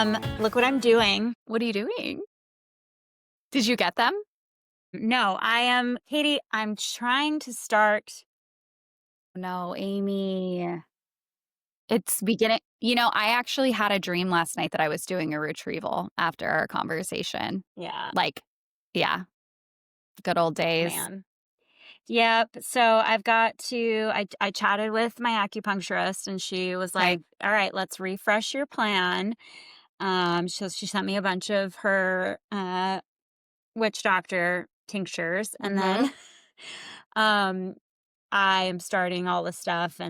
Look what I'm doing. What are you doing? Did you get them? No, Katie, I'm trying to start. No, Amy. It's beginning. I actually had a dream last night that I was doing a retrieval after our conversation. Yeah, Like, yeah, good old days. man. Yep. So I chatted with my acupuncturist and she was Okay. like, all right, let's refresh your plan. So she sent me a bunch of her witch doctor tinctures. And Mm-hmm. then um, I am starting all the stuff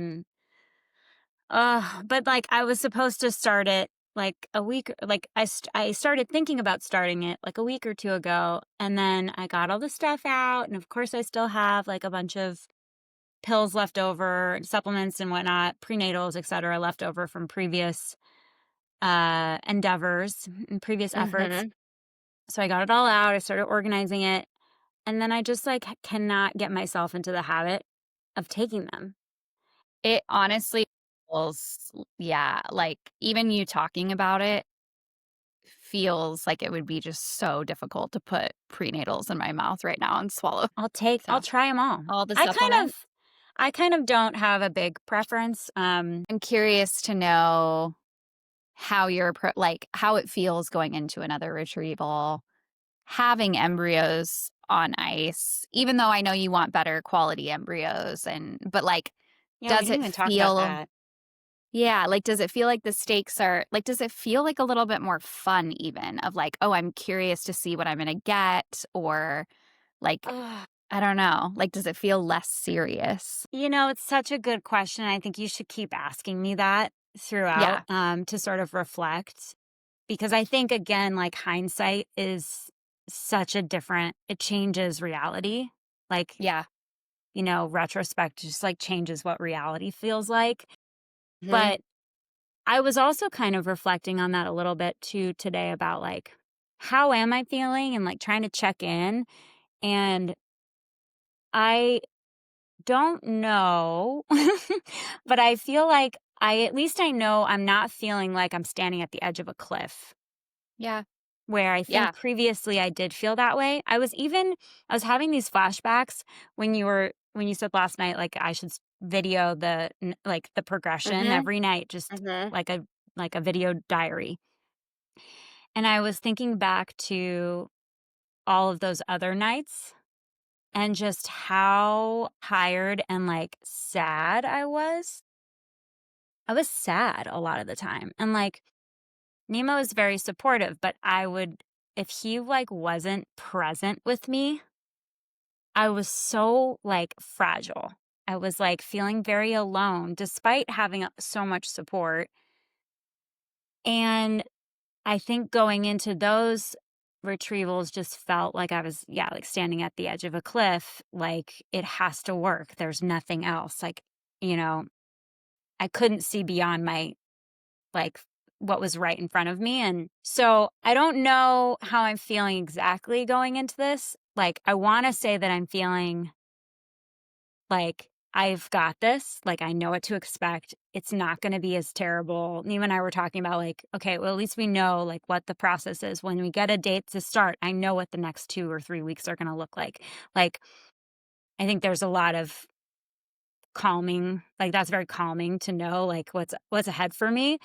but, like, I was supposed to start it, like, a week like, I started thinking about starting it, like, a week or 2 ago, and then I got all the stuff out, and of course, I still have, like, a bunch of pills left over, supplements and whatnot, prenatals, etcetera, left over from previous, endeavors and previous efforts. Mm-hmm. So I got it all out, I started organizing it, and then I just, like, cannot get myself into the habit of taking them. It honestly feels, yeah, like even you talking about it feels like it would be just so difficult to put prenatals in my mouth right now and swallow. I'll So, try them all. all the I kind supplements. of I kind of don't have a big preference. I'm curious to know how like how it feels going into another retrieval, having embryos on ice, even though I know you want better quality embryos but like, Yeah, we does didn't it even talk about feel that. yeah, like, does it feel like the stakes are like, does it feel like a little bit more fun even of like, "Oh, I'm curious to see what I'm gonna get," or like, Ugh. I don't know, like, does it feel less serious? It's such a good question. I think you should keep asking me that throughout, Yeah, to sort of reflect because I think again, like hindsight is such a different. It changes reality. Like yeah. retrospect just like changes what reality feels like. Mhm. But I was also kind of reflecting on that a little bit too today about like how am I feeling and like trying to check in. And I don't know, but I feel like at least I know I'm not feeling like I'm standing at the edge of a cliff Yeah, where I think yeah. previously I did feel that way. I was having these flashbacks when you said last night, like I should video like the progression Mhm, every night, just mhm. like a video diary. And I was thinking back to all of those other nights and just how tired and like sad I was. I was sad a lot of the time. And like Nemo is very supportive, but if he like wasn't present with me, I was so like fragile. I was like feeling very alone despite having so much support. And I think going into those retrievals just felt like I was, yeah, like standing at the edge of a cliff. Like it has to work. There's nothing else. Like, you know, I couldn't see beyond like, what was right in front of me. And so I don't know how I'm feeling exactly going into this. Like, I want to say that I'm feeling like I've got this. Like, I know what to expect. It's not going to be as terrible. Neve and I were talking about, like, okay, well, at least we know, like, what the process is. When we get a date to start, I know what the next 2 or 3 weeks are going to look like. Like, I think there's a lot of calming, like, that's very calming to know, like, what's ahead for me.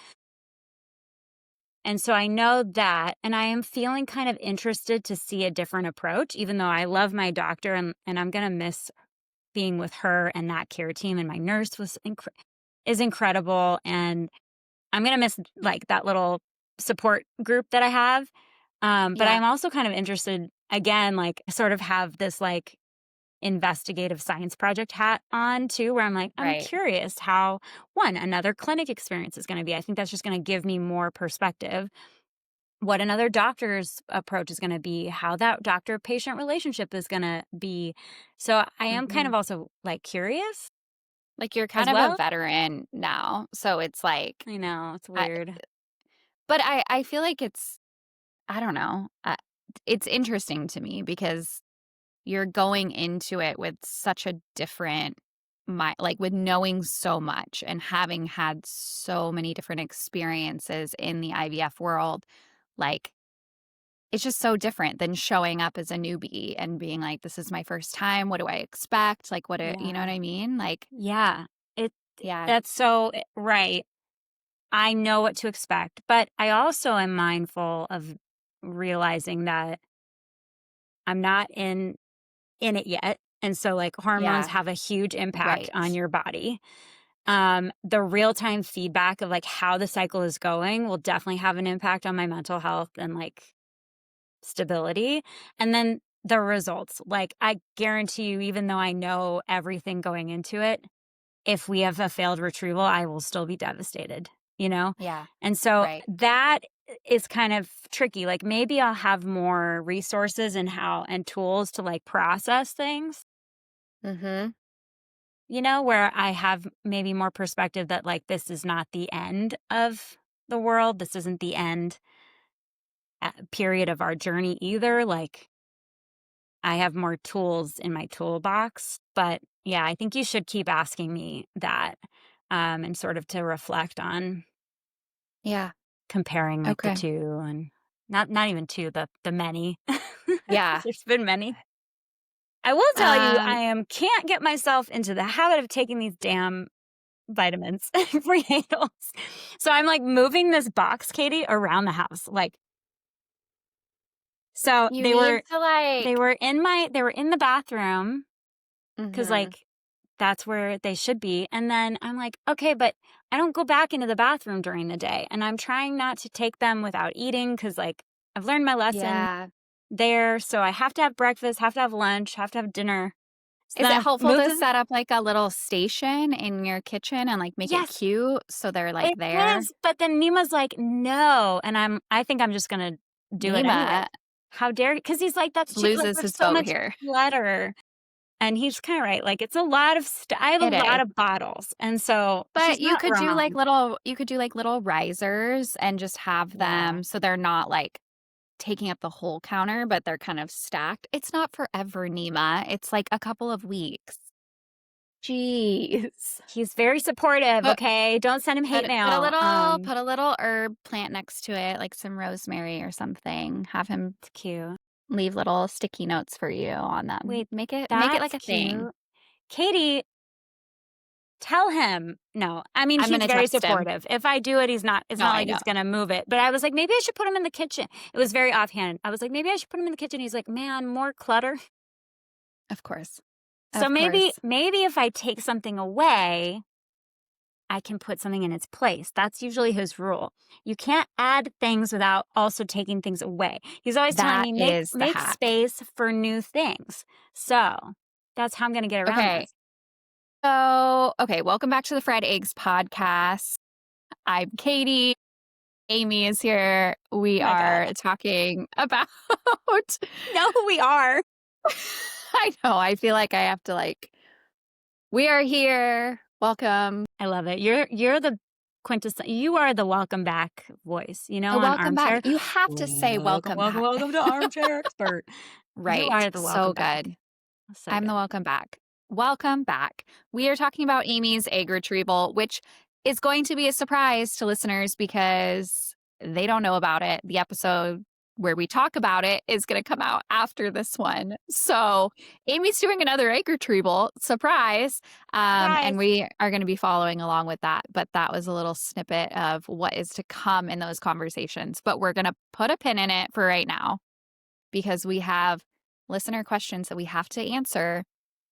And so I know that, and I am feeling kind of interested to see a different approach, even though I love my doctor and I'm going to miss being with her and that care team. And my nurse is incredible. And I'm going to miss like that little support group that I have. But Yeah, I'm also kind of interested again, like sort of have this like investigative science project hat on too, where I'm like, I'm right. curious how another clinic experience is going to be. I think that's just going to give me more perspective what another doctor's approach is going to be, how that doctor patient relationship is going to be. So I am kind Mhm. of also like curious Like, you're as kind of a well. veteran now, so it's like I know it's I weird. but I feel like I don't know, it's interesting to me because you're going into it with such a different with knowing so much and having had so many different experiences in the IVF world, like, it's just so different than showing up as a newbie and being like, "This is my first time. What do I expect?" Like, you know Yeah. what I mean? Like, Yeah. It yeah, that's so right. I know what to expect, but I also am mindful of realizing that I'm not in it yet, and so, like, hormones yeah, have a huge impact on right. your body. The real-time feedback of, like, how the cycle is going will definitely have an impact on my mental health and, like, stability, and then the results. Like, I guarantee you, even though I know everything going into it, if we have a failed retrieval, I will still be devastated, you know? Yeah, And so right. that is kind of tricky. Like, maybe I'll have more resources and tools to, like, process things, Mhm. where I have maybe more perspective that, like, this is not the end of the world. This isn't the end period of our journey either. Like, I have more tools in my toolbox. But yeah, I think you should keep asking me that, and sort of to reflect on Yeah, comparing, like, the okay. 2 and not even 2, the many. Yeah. There's been many. I will tell you, Um, I can't get myself into the habit of taking these damn vitamins, prenatals. So I'm, like, moving this box, Katie, around the house, like so you they need were to, like. they were in the bathroom 'cause, Mhm. like, that's where they should be, and then I'm like, "Okay, but I don't go back into the bathroom during the day," and I'm trying not to take them without eating because, like, I've learned my lesson Yeah. there, so I have to have breakfast, have to have lunch, have to have dinner. So Is then it I helpful moved to them. set up, like, a little station in your kitchen and, like, make it Yes, cute so they're, like, it there? is, but then Nima's like, "No," and I think I'm just gonna do it anyway. Nima How dare because he's like, "That's too like, loses there's his so boat much here. clutter," and he's kinda right, like, it's a lot of I have a It lot is. of bottles, and so But she's not wrong. you could do, like, little risers and just have Yeah. them so they're not, like, taking up the whole counter, but they're kind of stacked. It's not forever, Nima. It's, like, a couple of weeks. Jeez. He's very supportive, Put okay? Don't send him hate mail. put a little herb plant next to it, like some rosemary or something. Have him It's cute. leave little sticky notes for you on them. Wait, Make it like that's a thing. cute. Katie, tell him. No, I mean, I'm he's gonna very text him. supportive. If I do it, it's No, not I like know. he's gonna move it. But I was like, maybe I should put him in the kitchen. It was very offhand. I was like, maybe I should put him in the kitchen. He's like, man, more clutter. Of course. So Of course. maybe if I take something away, I can put something in its place. That's usually his rule. You can't add things without also taking things away. He's always telling That me is the make hack. space for new things. So that's how I'm gonna get around Okay. this. So, okay, welcome back to the Fried Eggs podcast. I'm Katie. Amy is here. We Oh my God. are talking about No, we are. I know, I feel like I have to we are here. Welcome. I love it. You're the you are the welcome back voice, The on welcome back. Armchair. You have to say Welcome, welcome welcome, back. welcome to Armchair Expert. You Right. are the welcome So back. good. So I'm the good. welcome back. Welcome back. We are talking about Amy's egg retrieval, which is going to be a surprise to listeners because they don't know about it. The episode where we talk about it is going to come out after this one. So Amy's doing another egg retrieval, surprise. And Surprise. we are going to be following along with that. But that was a little snippet of what is to come in those conversations. But we're going to put a pin in it for right now because we have listener questions that we have to answer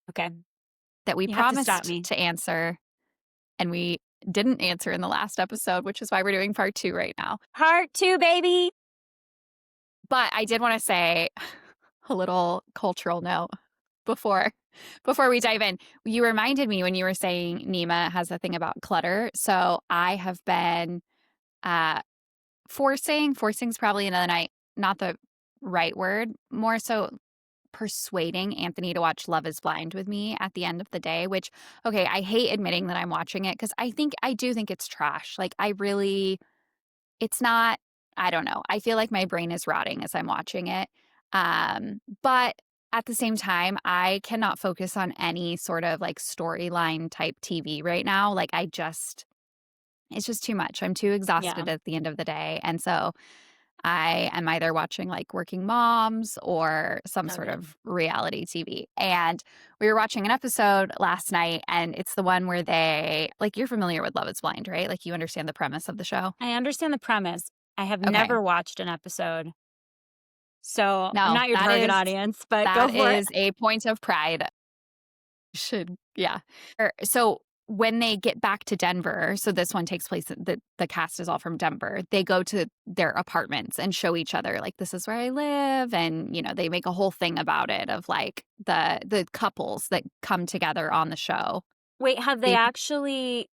Okay. that we You have to stop promised me. to answer and we didn't answer in the last episode, which is why we're doing part 2 right now. Part 2, baby. But I did want to say a little cultural note before before we dive in. You reminded me when you were saying Nima has a thing about clutter. So I have been uh forcing's probably not the right word, more so persuading Anthony to watch Love is Blind with me at the end of the day, which, okay, I hate admitting that I'm watching it because I do think it's trash. Like, it's not, I don't know. I feel like my brain is rotting as I'm watching it. But at the same time, I cannot focus on any sort of, like, storyline type TV right now. Like, it's just too much. I'm too Yeah. exhausted at the end of the day, and so I am either watching, like, Working Moms or some sort Okay. of reality TV, and we were watching an episode last night, and it's the one where they like, you're familiar with Love Is Blind, right? Like, you understand the premise of the show? I understand the premise. I have Okay. never watched an episode, so I'm No, not your target audience, but go that for it. is a point of pride. Should yeah. So when they get back to Denver, so this one takes place the cast is all from Denver. They go to their apartments and show each other like this is where I live and they make a whole thing about it of like the couples that come together on the show. Wait, have they They actually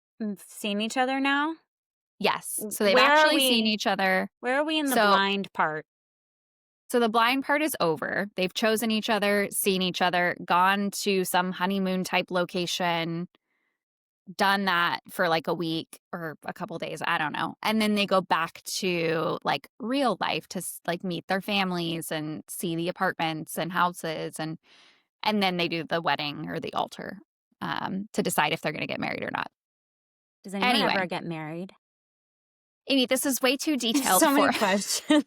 seen each other now? yes. So they've Where are actually seen we? each other. Where are we in the So blind part? so the blind part is over. They've chosen each other, seen each other, gone to some honeymoon type location, done that for like a week or a couple days, I don't know. And then they go back to like real life to like meet their families and see the apartments and houses and then they do the wedding or the altar to decide if they're going to get married or not. Does anyone Anyway, ever get married? Amy, this is way too detailed So for many questions.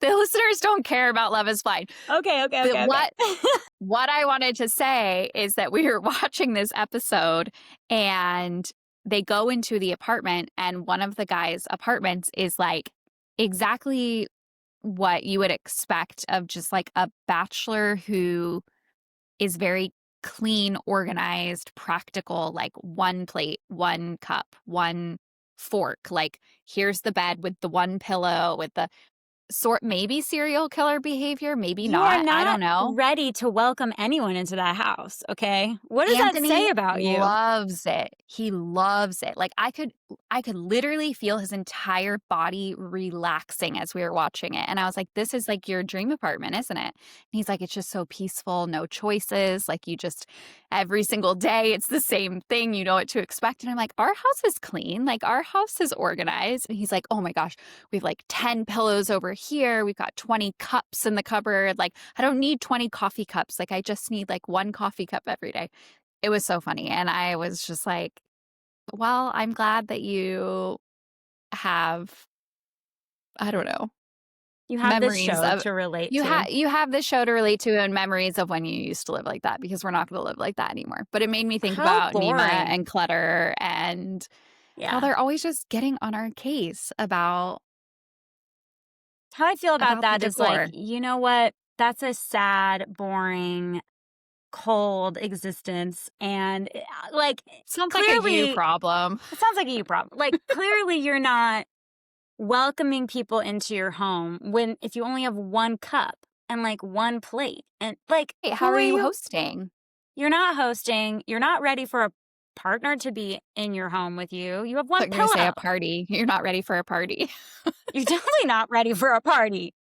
the listeners don't care about Love Is Blind. Okay, okay, But okay, okay. what I wanted to say is that we were watching this episode and they go into the apartment and one of the guys' apartments is like exactly what you would expect of just like a bachelor who is very clean, organized, practical, like one plate, one cup, one fork. Like here's the bed with the one pillow with the sort maybe serial killer behavior, maybe You are not. I don't not know. ready to welcome anyone into that house, okay? What does that say Anthony about you? loves it. He loves it. Like I could literally feel his entire body relaxing as we were watching it. And I was like, this is like your dream apartment, isn't it? And he's like, it's just so peaceful, no choices. Like you just every single day it's the same thing. You know what to expect. And I'm like, our house is clean. Like our house is organized. And he's like, oh my gosh, we have like 10 pillows over here. We've got 20 cups in the cupboard. Like I don't need 20 coffee cups. Like I just need like one coffee cup every day. It was so funny, and I was just like, "Well, I'm glad that you have, I don't know, You have this memories show of to relate to. you have this show to relate to and memories of when you used to live like that because we're not gonna live like that anymore." But it made me think How about Nima boring. and Clutter and how Yeah. they're always just getting on our case How I feel about about the that is like, decor. you know what? That's a sad, boring, cold existence. And like, Sounds like a you clearly, problem. it sounds like a you problem. Like, clearly, you're not welcoming people into your home when if you only have one cup and like one plate. And like, Hey, who how are are you you? hosting? You're not hosting. You're not ready for a partner to be in your home with you. You have I one thought you were gonna say pillow. a party. You're not ready for a party. You're definitely not ready for a party.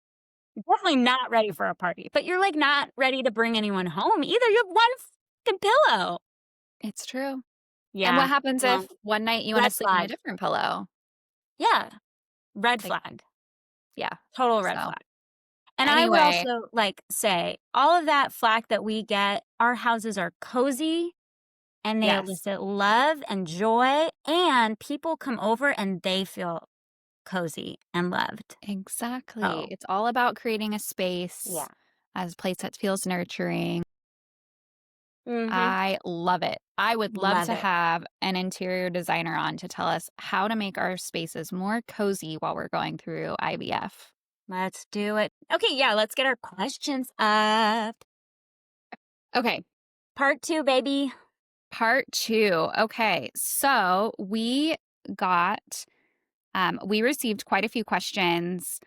You're definitely not ready for a party. But you're like not ready to bring anyone home either. You have one fucking pillow. It's true. And Yeah. what happens if Well, one night you wanna red sleep in a flag. different pillow? Yeah. Red Like, flag. yeah. Total red So, flag. And I would anyway, also like say all of that flack that we get, our houses are cozy and they yes, elicit love and joy, and people come over and they feel cozy and loved. exactly. Oh, It's all about creating a space yeah. as a place that feels nurturing. Mhm. I love it. I would love Love to it. have an interior designer on to tell us how to make our spaces more cozy while we're going through IVF. Let's do it. Okay, yeah, let's get our questions up. Okay, Part 2, baby. part 2. Okay, so got we received quite a few questions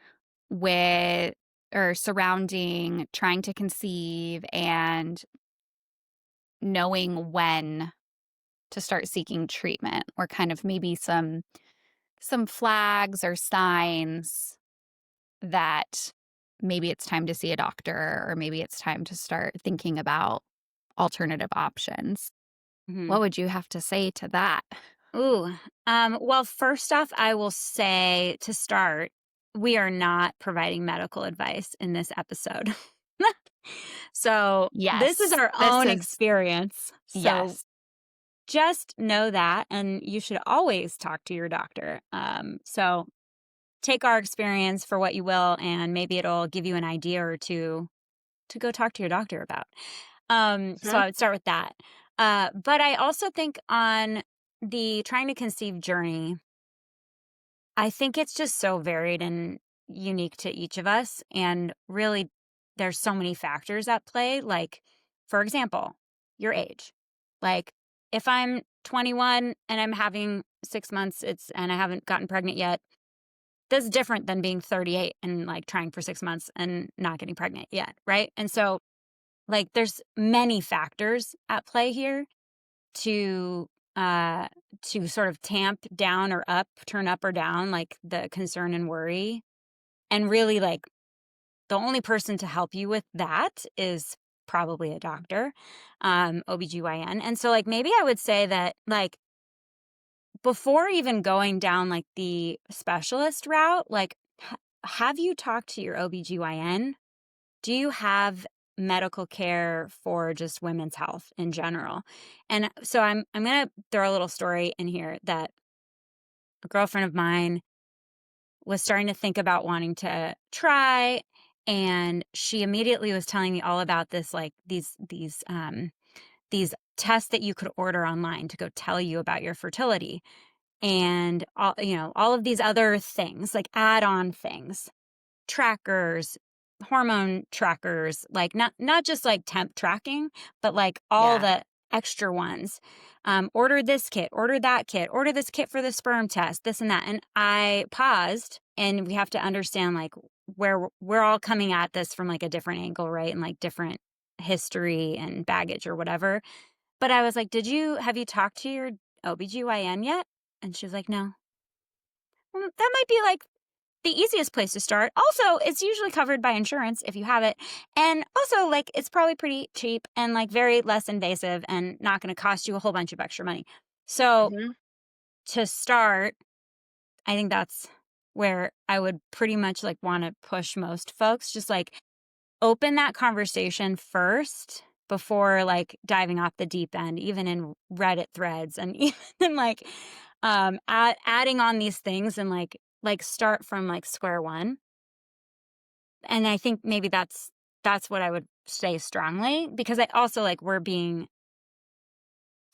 with or surrounding trying to conceive and knowing when to start seeking treatment or kind of maybe some flags or signs that maybe it's time to see a doctor or maybe it's time to start thinking about alternative options. Mhm. What would you have to say to that? Ooh. Well, first off, I will say to start, we are not providing medical advice in this episode. So this is Yes. our This own is experience. So yes. just know that, and you should always talk to your doctor. So take our experience for what you will, and maybe it'll give you an idea or two to go talk to your doctor about. So Mhm. I would start with that. But I also think on the trying to conceive journey, I think it's just so varied and unique to each of us. And really, there's so many factors at play. Like, for example, your age. Like, if I'm 21 and I'm having 6 months, and I haven't gotten pregnant yet, that's different than being 38 and like trying for 6 months and not getting pregnant yet. Right. And so, like, there's many factors at play here to uh to sort of tamp down or up, turn up or down like the concern and worry. And really, like, the only person to help you with that is probably a doctor, OBGYN. And so, like, maybe I would say that, like, before even going down like the specialist route, like, have you talked to your OBGYN? Do you have medical care for just women's health in general? And so I'm gonna throw a little story in here that a girlfriend of mine was starting to think about wanting to try, and she immediately was telling me all about this, like, these tests that you could order online to go tell you about your fertility, and all of these other things, like add-on things, trackers, hormone trackers, like not just like temp tracking, but like all Yeah. the extra ones. Order this kit, order that kit, order this kit for the sperm test, this and that. And I paused, and we have to understand like where we're all coming at this from like a different angle, right? And like different history and baggage or whatever. But I was like, have you talked to your OBGYN yet? And she was like, no. Well, that might be like the easiest place to start. Also, it's usually covered by insurance if you have it. And also, like, it's probably pretty cheap and like very less invasive and not going to cost you a whole bunch of extra money. So, Mhm. to start, I think that's where I would pretty much like want to push most folks. Just like open that conversation first before like diving off the deep end, even in Reddit threads and even like adding on these things, and like start from like square one. And I think maybe that's what I would say strongly, because I also like we're being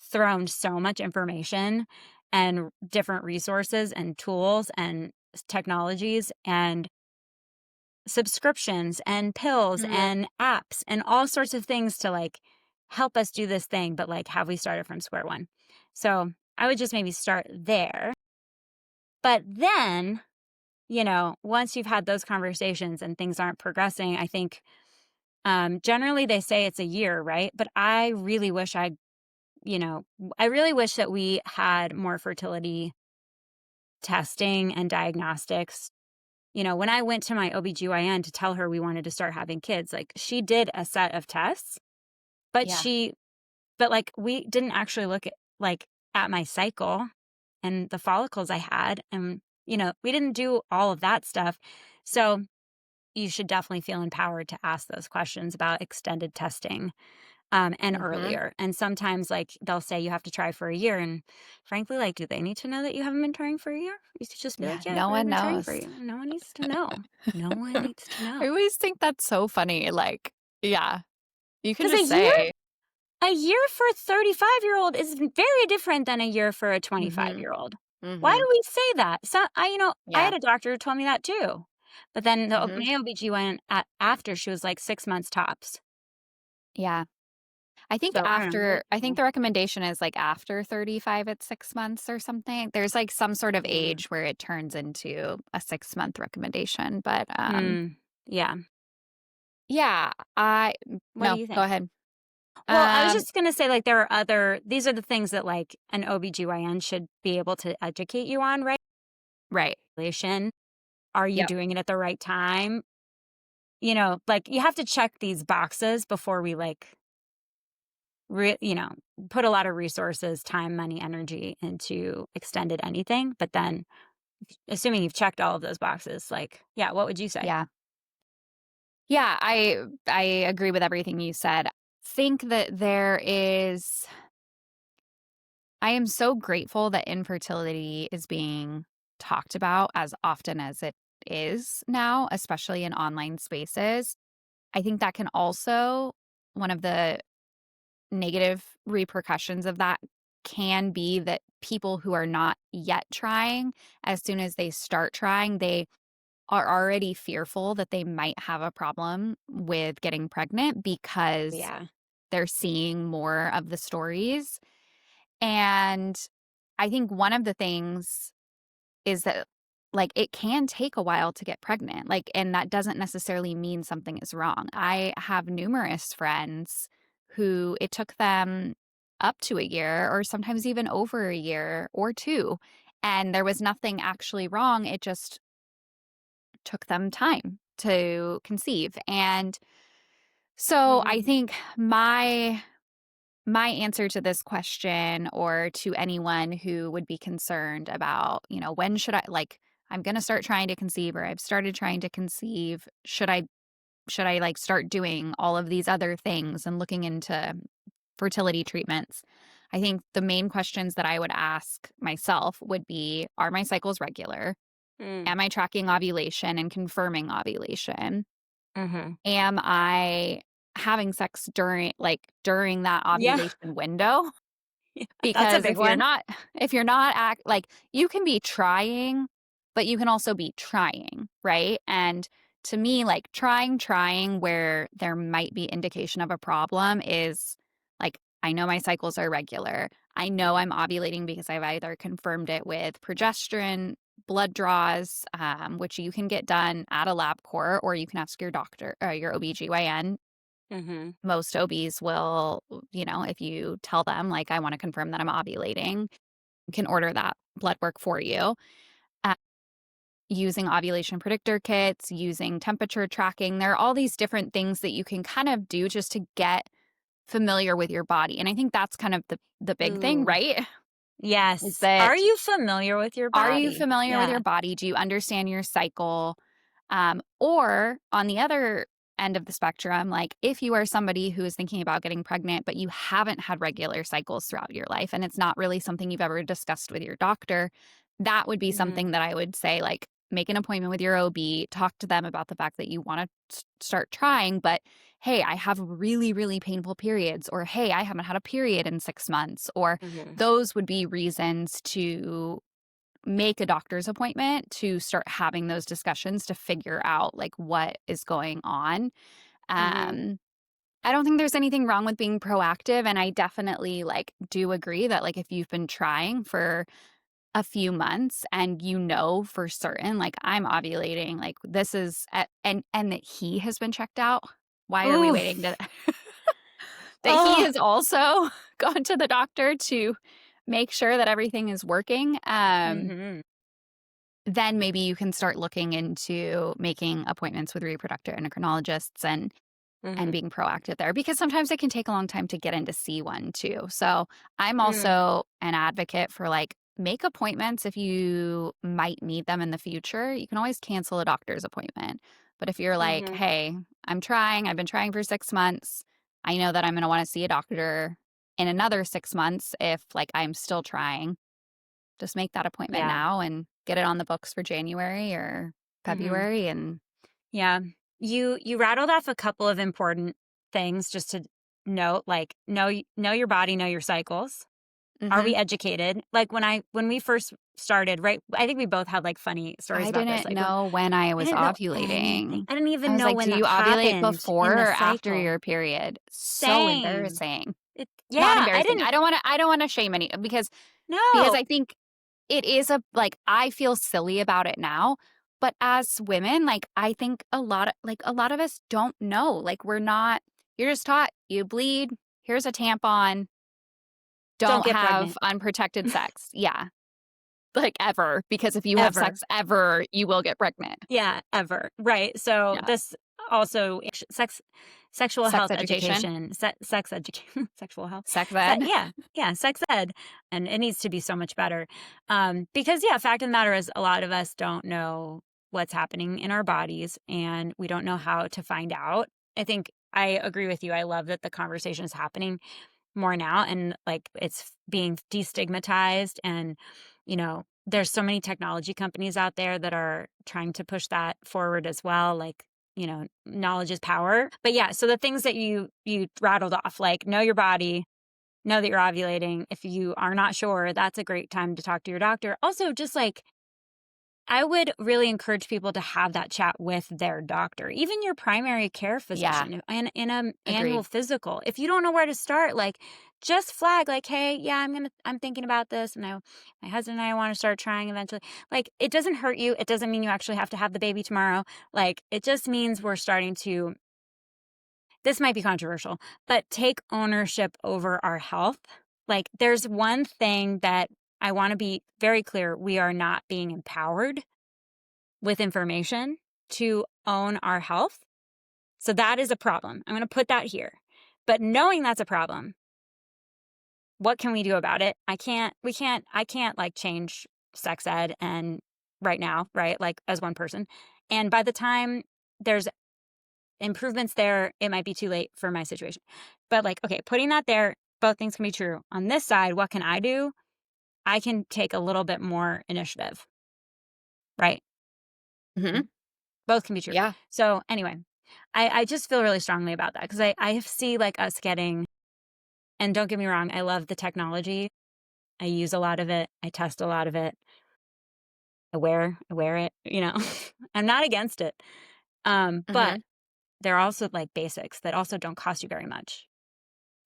thrown so much information and different resources and tools and technologies and subscriptions and pills Mhm. and apps and all sorts of things to like help us do this thing, but like have we started from square one? So I would just maybe start there. But then, once you've had those conversations and things aren't progressing, I think generally they say it's a year, right? But I really wish that we had more fertility testing and diagnostics. When I went to my OBGYN to tell her we wanted to start having kids, like, she did a set of tests, but Yeah. like we didn't actually look at my cycle and the follicles I had, and we didn't do all of that stuff. So you should definitely feel empowered to ask those questions about extended testing, and Mhm. earlier. And sometimes, like, they'll say you have to try for a year. And frankly, like, do they need to know that you haven't been trying for a year? You should just be Yeah, like, yeah, no I've one been trying for a knows. year. No one needs to know. No one needs to I know. always think that's so funny, like, yeah, you can Because just say a year for a 35-year-old is very different than a year for a Mhm. 25-year-old. Why do Mhm. we say that? So I Yeah. had a doctor who told me that too. But then Mhm. my OBGYN after she was like 6 months tops. Yeah. So I don't know. I think the recommendation is, like, after 35 at 6 months or something. There's, like, some sort of Yeah. age where it turns into a 6-month recommendation, but, Yeah. yeah, What do no, you go think? ahead. Well, I was Um, just gonna say, like, these are the things that, like, an OBGYN should be able to educate you on, right? right. Relation. Are you Yep. doing it at the right time? Like, you have to check these boxes before we, like, re you know, put a lot of resources, time, money, energy into extended anything. But then, assuming you've checked all of those boxes, like, yeah, what would you say? Yeah. Yeah, I agree with everything you said. Think that there is I am so grateful that infertility is being talked about as often as it is now, especially in online spaces. I think that can also one of the negative repercussions of that can be that people who are not yet trying, as soon as they start trying, they are already fearful that they might have a problem with getting pregnant because Yeah. they're seeing more of the stories. And I think one of the things is that, like, it can take a while to get pregnant, like, and that doesn't necessarily mean something is wrong. I have numerous friends who it took them up to a year or sometimes even over a year or 2, and there was nothing actually wrong, it just took them time to conceive, and so I Mhm. think my answer to this question or to anyone who would be concerned about, when should I like I'm going to start trying to conceive or I've started trying to conceive, should I like start doing all of these other things and looking into fertility treatments? I think the main questions that I would ask myself would be, are my cycles regular? Mm. Am I tracking ovulation and confirming ovulation? Mhm. Am I having sex during that Yeah. ovulation window? Yeah, that's a Because big one. if you're not act like, you can be trying, but you can also be trying, right? And to me, like, trying where there might be indication of a problem is, like, I know my cycles are regular. I know I'm ovulating because I've either confirmed it with progesterone, blood draws, which you can get done at a LabCorp, or you can ask your doctor or your OBGYN. Mhm. Most OBs will, if you tell them, like, I want to confirm that I'm ovulating, can order that blood work for you. Uh, Using ovulation predictor kits, using temperature tracking, there are all these different things that you can kind of do just to get familiar with your body. And I think that's kind of the big thing, Ooh. right? Is Yes. Are that you familiar with your are you body? familiar with your Yeah. body? Do you understand your cycle? Or on the other end of the spectrum, like, if you are somebody who is thinking about getting pregnant, but you haven't had regular cycles throughout your life, and it's not really something you've ever discussed with your doctor, that would be Mhm. something that I would say, like, make an appointment with your OB, talk to them about the fact that you want to start trying, but hey, I have really, really painful periods, or hey, I haven't had a period in 6 months, or Mhm. those would be reasons to make a doctor's appointment to start having those discussions to figure out, like, what is going on. Mhm. Um, I don't think there's anything wrong with being proactive, and I definitely, like, do agree that, like, if you've been trying for a few months and for certain, like, I'm ovulating, like, this is a and that he has been checked out. Why are we Ooh. waiting to that he Oh. has also gone to the doctor to make sure that everything is working? Mhm. Then maybe you can start looking into making appointments with reproductive endocrinologists and Mhm. being proactive there, because sometimes it can take a long time to get in to see one too. So I'm Mm. also an advocate for, like, make appointments if you might need them in the future. You can always cancel a doctor's appointment. But if you're like, Mhm. hey, I've been trying for 6 months. I know that I'm going to want to see a doctor in another 6 months if, like, I'm still trying. Just make that appointment Yeah. now and get it on the books for January or Mhm. February, and Yeah. You rattled off a couple of important things just to note, like, know your body, know your cycles. Are we Mhm. educated? Like, when we first started, right, I think we both had, like, funny stories I about this, didn't like, when know when I I was didn't know anything. ovulating. I didn't I even was know like, when "Do that you ovulate happened in before the or after cycle. your period?" So Same. embarrassing. Not Yeah, I embarrassing. didn't I don't wanna shame any, because know. I think it is I feel silly about it now, but as women, like, I think a lot of us don't know. Like, we're not you're just taught, "You bleed, here's a tampon, Don't don't get have pregnant. unprotected sex." Yeah. Like, ever, because if you have Ever. sex ever, you will get pregnant. Yeah, ever. Right. So Yeah. this also sexual Sex health education, education, sex education, sexual health. sex ed. Yeah, yeah, sex ed, and it needs to be so much better. Because yeah, fact of the matter is, a lot of us don't know. what's happening in our bodies and we don't know how to find out. I think I agree with you. I love that the conversation is happening more now and like it's being destigmatized and there's so many technology companies out there that are trying to push that forward as well, like knowledge is power. But yeah, so the things that you rattled off, like know your body, know that you're ovulating. If you are not sure, that's a great time to talk to your doctor. Also, just like I would really encourage people to have that chat with their doctor, even your primary care Yeah. physician, and in an annual Agreed. physical. If you don't know where to start, like just flag, like, hey, yeah, I'm thinking about this, and my husband and I want to start trying eventually. Like, it doesn't hurt you. It doesn't mean you actually have to have the baby tomorrow. Like, it just means we're starting to. This might be controversial, but take ownership over our health. Like, there's one thing that I want to be very clear: we are not being empowered with information to own our health. So that is a problem. I'm going to put that here. But knowing that's a problem, what can we do about it? I can't like change sex ed and right now, right? Like as one person. And by the time there's improvements there, it might be too late for my situation. But like, okay, putting that there, both things can be true. On this side, what can I do? I can take a little bit more initiative, right? Mhm. Both can be true. Yeah. So anyway, I just feel really strongly about that because I see like us getting, and don't get me wrong, I love the technology. I use a lot of it. I test a lot of it. I wear it, I'm not against it. But Mhm. there are also like basics that also don't cost you very much.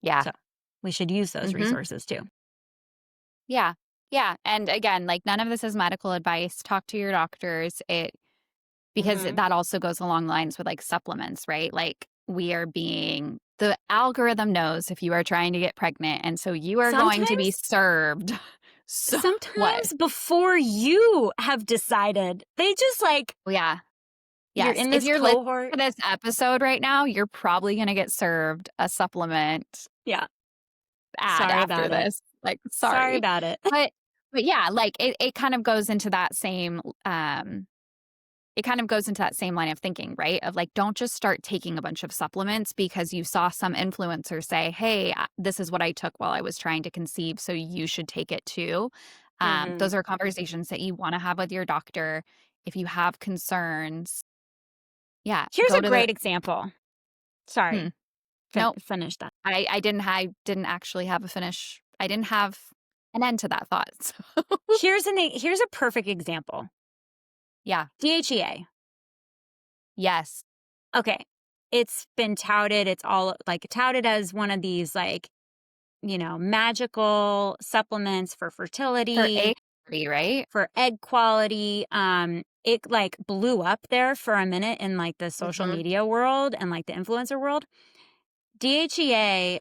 Yeah. So we should use those Mhm. resources too. Yeah. Yeah, and again, like, none of this is medical advice. Talk to your doctors. Because Hmm. that also goes along lines with, like, supplements, right? Like, the algorithm knows if you are trying to get pregnant, and so you are going to be Sometimes, served. So what? sometimes before you have decided, they just like, Yeah. you're Yes. in If this you're listening cohort. to this episode right now, you're probably gonna get served a supplement Yeah. ad Sorry after about it. this. Like, Sorry sorry. about it. But but yeah, like, it kind of goes into that same, it kind of goes into that same line of thinking, right? Of like, don't just start taking a bunch of supplements because you saw some influencer say, hey, this is what I took while I was trying to conceive. So you should take it too. Hmm. Those are conversations that you want to have with your doctor. If you have concerns, yeah, Here's go a to the, great example. hmm, Sorry. nope. Finish that. I didn't actually have a finish. I didn't have an end to that thought. So, Here's a perfect example. yeah. DHEA. Yes. Okay. It's been touted. It's all like touted as one of these like, magical supplements for For fertility, A, right? for egg quality. It like blew up there for a minute in like the social Hmm. media world and like the influencer world. DHEA,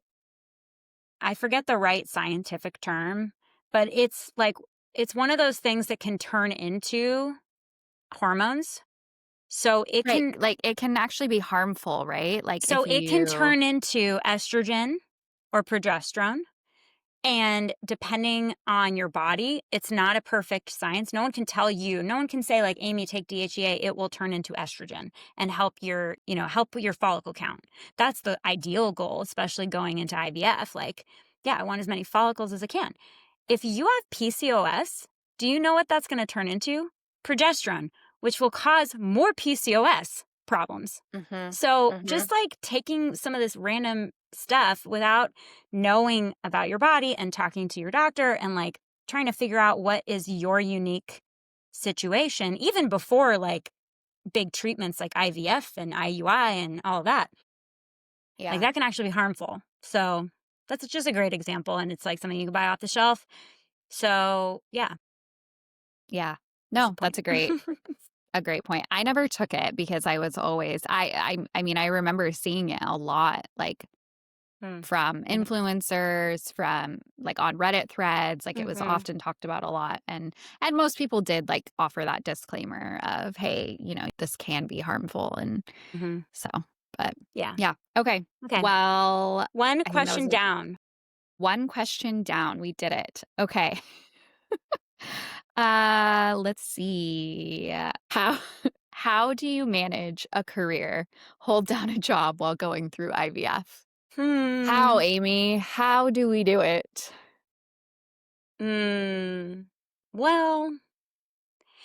I forget the right scientific term, but it's one of those things that can turn into hormones. So it Right. can Like, it can actually be harmful, right? Like, so if it can you turn into estrogen or progesterone. And depending on your body, it's not a perfect science. No one can tell you, no one can say like, Amy, take DHEA, it will turn into estrogen and help your follicle count. That's the ideal goal, especially going into IVF. Like, yeah, I want as many follicles as I can. If you have PCOS, do you know what that's going to turn into? Progesterone, which will cause more PCOS problems. Mhm. So, Mhm. just like taking some of this random stuff without knowing about your body and talking to your doctor and like trying to figure out what is your unique situation, even before like big treatments like IVF and IUI and all that, like Yeah. that can actually be harmful. So, that's just a great example. And it's like something you can buy off the shelf. So, yeah, Yeah. that's the No, point. that's a great point. I never took it because I was always I mean, I remember seeing it a lot, like, Mm. from Mhm. influencers, from, like, on Reddit threads, like, it was Mhm. often talked about a lot, and most people did, like, offer that disclaimer of, "Hey, this can be harmful," and Mhm. so but Yeah. yeah. Okay. Okay. Well, One I think that was question a down. one question down. We did it. Okay. Let's see. How how do you manage a career, hold down a job while going through IVF? How, Hmm. Amy? How do we do it? Mm. Well,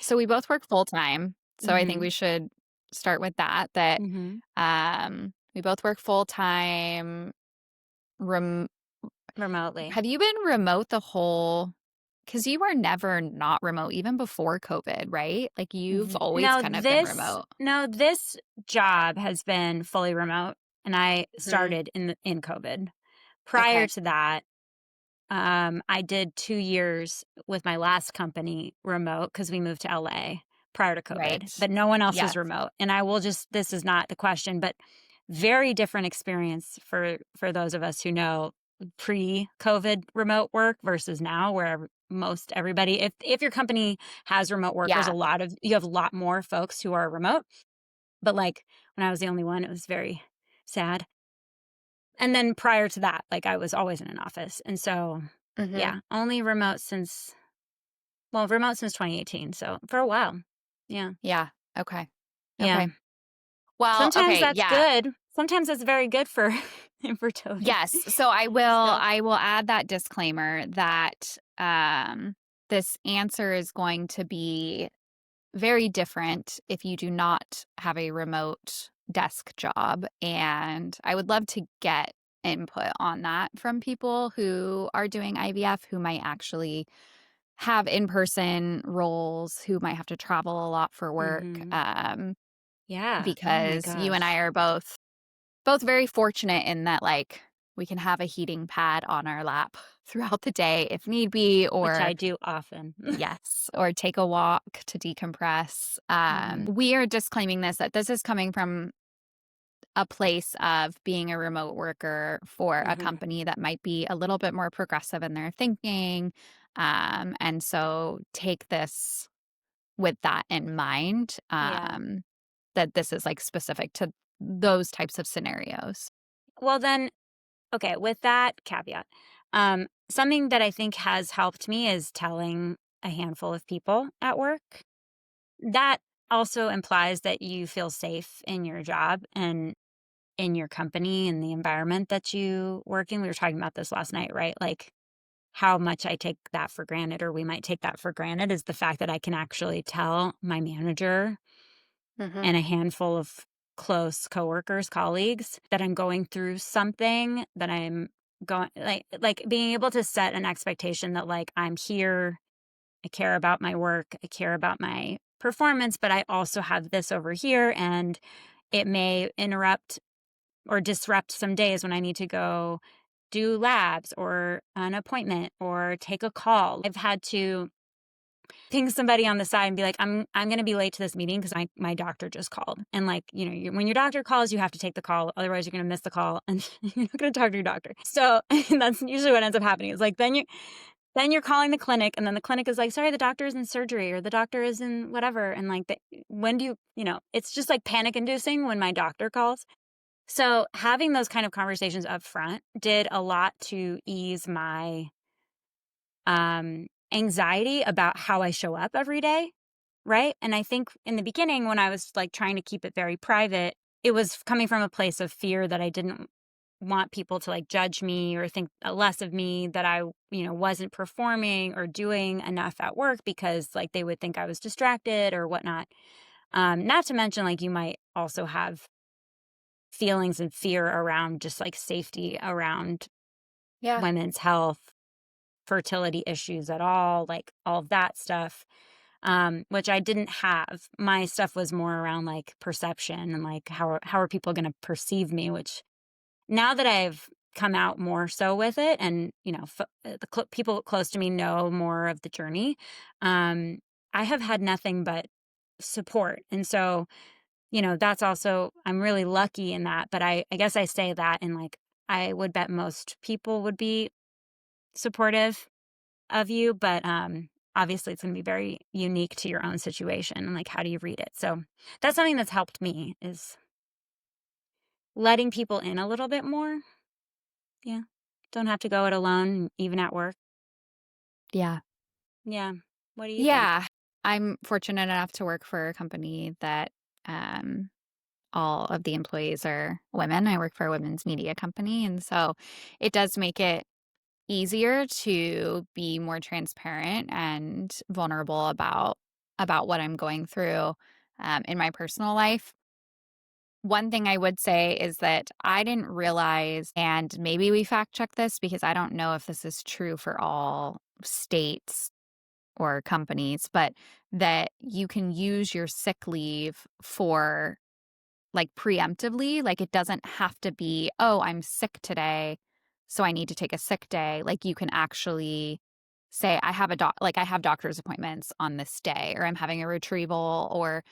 So we both work full time. So I think mhm. we should start with that Mhm. we both work full time. Rem- Remotely. have you been remote the whole cuz you were never not remote even before COVID, right? Like you've Mhm. always No, kind of been this remote. no, this job has been fully remote, and I Mhm. started in COVID. Prior Okay. to that, I did 2 years with my last company remote because we moved to LA prior to COVID, Right. but no one else was Yes. remote, and I will just this is not the question, but very different experience for those of us who know pre-COVID remote work versus now where most everybody if your company has remote work, there's a Yeah. lot of you have a lot more folks who are remote, but, like, when I was the only one, it was very sad. And then prior to that, like, I was always in an office, and so, Mhm. yeah, only remote since well, remote since 2018, so for a while. Yeah. Yeah. Okay. Yeah. Okay. Well, Sometimes okay, that's yeah. good. Sometimes that's very good for infertility. Yes. So I will So I will add that disclaimer that this answer is going to be very different if you do not have a remote desk job. And I would love to get input on that from people who are doing IVF who might actually have in person roles, who might have to travel a lot for work. mhm. Yeah. Oh my Because you and I gosh. are both very fortunate in that, like, we can have a heating pad on our lap throughout the day if need be, Which I or do often. yes, or take a walk to decompress. Mhm. We are disclaiming this that this is coming from a place of being a remote worker for a Mhm. company that might be a little bit more progressive in their thinking. And so take this with that in mind, Yeah. that this is like specific to those types of scenarios. Well, then okay, with that caveat, something that I think has helped me is telling a handful of people at work. That also implies that you feel safe in your job and in your company and the environment that you work in. We were talking about this last night, right? Like how much I take that for granted, or we might take that for granted, is the fact that I can actually tell my manager Mhm. and a handful of close coworkers, colleagues that I'm going through something that I'm going like being able to set an expectation that like I'm here, I care about my work, I care about my performance, but I also have this over here and it may interrupt or disrupt some days when I need to go do labs or an appointment or take a call. I've had to ping somebody on the side and be like, I'm gonna be late to this meeting because my doctor just called. And like, you know, when your doctor calls, you have to take the call. Otherwise you're gonna miss the call and you're not gonna talk to your doctor. So that's usually what ends up happening. Is like then you're calling the clinic and then the clinic is like, sorry, the doctor is in surgery or the doctor is in whatever. And like when do it's just like panic inducing when my doctor calls. So having those kind of conversations up front did a lot to ease my anxiety about how I show up every day, right? And I think in the beginning when I was like trying to keep it very private, it was coming from a place of fear that I didn't want people to like judge me or think less of me, that I, wasn't performing or doing enough at work because like they would think I was distracted or whatnot. Not to mention like you might also have feelings and fear around just like safety around Yeah. women's health, fertility issues at all, like all of that stuff, which I didn't have. My stuff was more around like perception and like how are people going to perceive me, which now that I've come out more so with it and, people close to me know more of the journey, um, I have had nothing but support. And so, that's also, I'm really lucky in that. But I guess I say that and like, I would bet most people would be supportive of you, but, obviously, it's gonna be very unique to your own situation and, like, how do you read it? So, that's something that's helped me is letting people in a little bit more. Yeah. Don't have to go it alone, even at work. Yeah. Yeah. What do you think? Yeah. I'm fortunate enough to work for a company that, um, all of the employees are women. I work for a women's media company, and so it does make it easier to be more transparent and vulnerable about what I'm going through, in my personal life. One thing I would say is that I didn't realize, and maybe we fact check this because I don't know if this is true for all states or companies, but that you can use your sick leave for like preemptively. Like it doesn't have to be, oh, I'm sick today, so I need to take a sick day. Like you can actually say, I have like I have doctor's appointments on this day, or I'm having a retrieval, or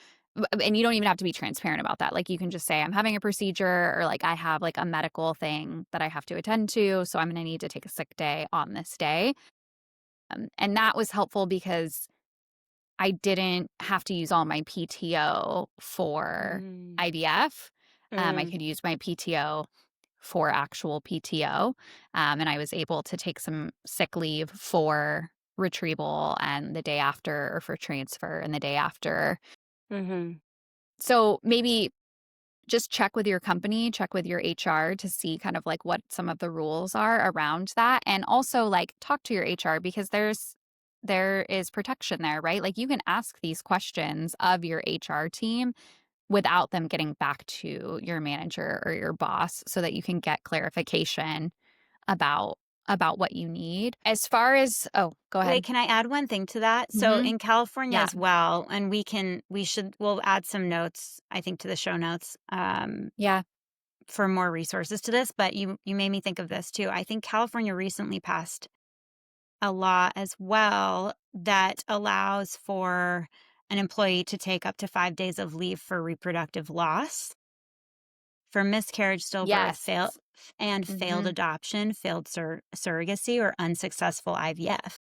and you don't even have to be transparent about that. Like you can just say, I'm having a procedure, or like I have like a medical thing that I have to attend to, so I'm going to need to take a sick day on this day. And that was helpful because I didn't have to use all my PTO for Mm, IVF. I mm, could use my PTO for actual PTO. And I was able to take some sick leave for retrieval and the day after, or for transfer and the day after. mhm. So maybe just check with your company, check with your HR to see kind of like what some of the rules are around that. And also like talk to your HR because there is protection there, right? Like you can ask these questions of your HR team without them getting back to your manager or your boss so that you can get clarification about what you need. As far as oh, go Wait, ahead. can I add one thing to that? So Mhm. in California Yeah. as well, and we'll add some notes, I think, to the show notes, Yeah. for more resources to this, but you made me think of this too. I think California recently passed a law as well that allows for an employee to take up to 5 days of leave for reproductive loss, for miscarriage, stillbirth, Yes. failed Mhm. adoption, failed surrogacy, or unsuccessful IVF,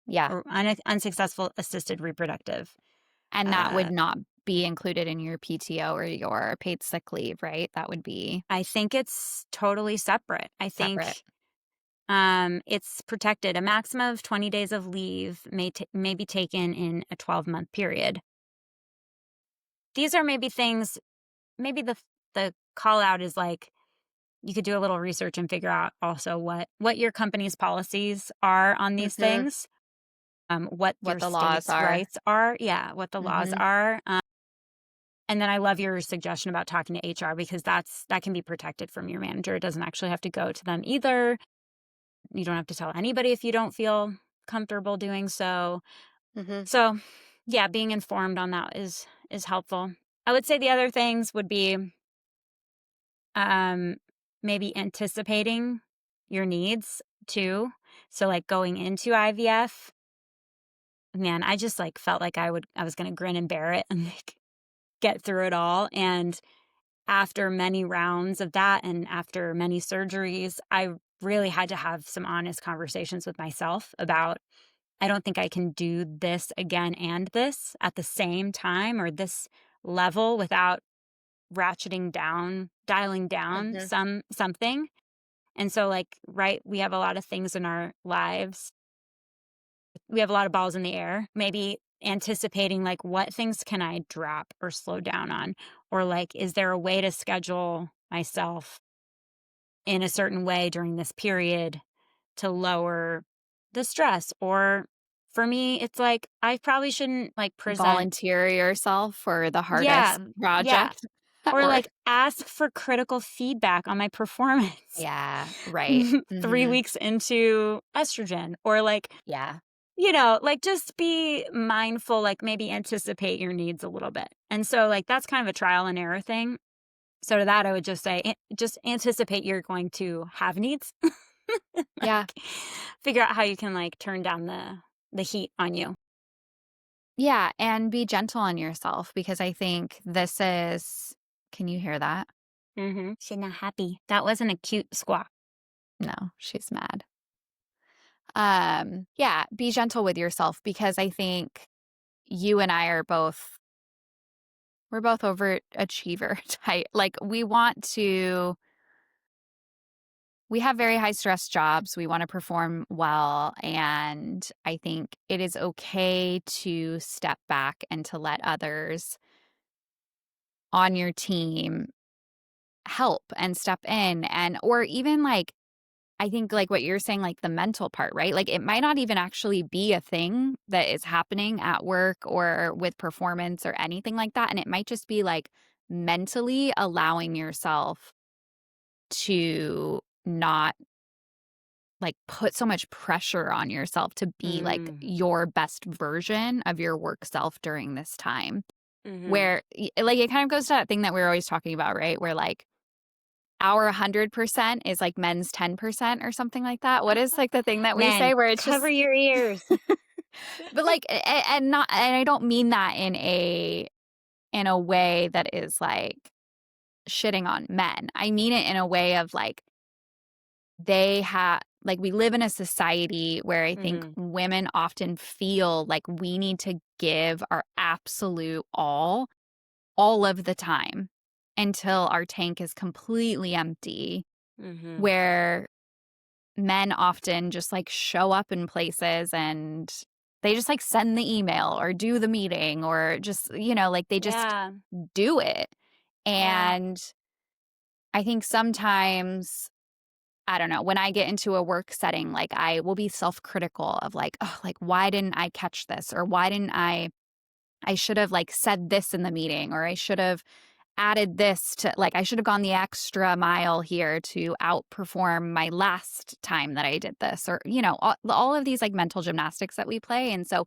Yeah. or unsuccessful assisted reproductive. And that would Uh, not be included in your PTO or your paid sick leave, right? That would be I think it's totally separate. I separate. think it's protected. A maximum of 20 days of leave may be taken in a 12-month period. These are maybe things, maybe the call out is like you could do a little research and figure out also what your company's policies are on these Mhm. things, what What your the laws state's are. rights are. Yeah, what the laws Mhm. are. And then I love your suggestion about talking to HR because that can be protected from your manager. It doesn't actually have to go to them either. You don't have to tell anybody if you don't feel comfortable doing so. Mhm. So, yeah, being informed on that is helpful. I would say the other things would be um maybe anticipating your needs too. So like going into IVF, man, I just like felt like I was going to grin and bear it and like get through it all, and after many rounds of that and after many surgeries, I really had to have some honest conversations with myself about I don't think I can do this again and this at the same time or this level without ratcheting down, dialing down Mhm. something. And so like, right, we have a lot of things in our lives. We have a lot of balls in the air. Maybe anticipating like what things can I drop or slow down on, or like is there a way to schedule myself in a certain way during this period to lower the stress. Or for me, it's like I probably shouldn't like present. Volunteer yourself for the Yeah, hardest yeah. project at Or work. like ask for critical feedback on my performance Yeah, right. 3 Mhm. weeks into estrogen. Or like, Yeah. like just be mindful, like maybe anticipate your needs a little bit. And so like that's kind of a trial and error thing. So to that, I would just say, just anticipate you're going to have needs. Yeah. Like, figure out how you can like turn down the heat on you. Yeah, and be gentle on yourself because I think this is can you hear that? She's not happy. That wasn't a cute squawk. No, she's mad. Yeah, be gentle with yourself because I think you and I are both we're both overachiever type. Like we want to we have very high stress jobs. We want to perform well. And I think it is okay to step back and to let others on your team help and step in. And, or even like, I think like what you're saying, like the mental part, right? Like it might not even actually be a thing that is happening at work or with performance or anything like that. And it might just be like mentally allowing yourself to not like put so much pressure on yourself to be like Mm. your best version of your work self during this time. Mhm. Where like it kind of goes to that thing that we're always talking about, right? Where like our 100% is like men's 10% or something like that. What is like the thing that we Man, say where it's cover just your ears. but like and not and I don't mean that in a way that is like shitting on men. I mean it in a way of like they have like we live in a society where I think Mhm. women often feel like we need to give our absolute all of the time until our tank is completely empty, Mhm. where men often just like show up in places and they just like send the email or do the meeting or just, like they just Yeah. do it. Yeah. And I think sometimes, I don't know, when I get into a work setting, like I will be self critical of like, oh, like, why didn't I catch this? Or why didn't I should have like said this in the meeting, or I should have added this to like I should have gone the extra mile here to outperform my last time that I did this, or all of these like mental gymnastics that we play. And so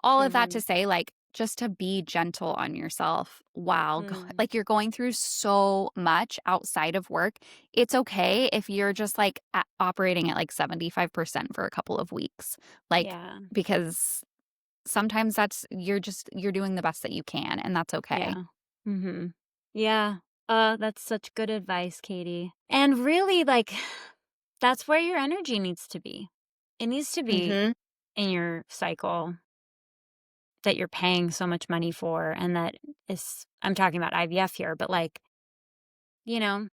all of that to Mhm. say, like, just to be gentle on yourself while Mm. like you're going through so much outside of work. It's okay if you're just like operating at like 75% for a couple of weeks, like, Yeah. because sometimes you're doing the best that you can, and that's okay. Yeah. Mhm. Yeah. That's such good advice, Katie. And really, like, that's where your energy needs to be. It needs to be Mhm. in your cycle that you're paying so much money for, and that is, I'm talking about IVF here, but like,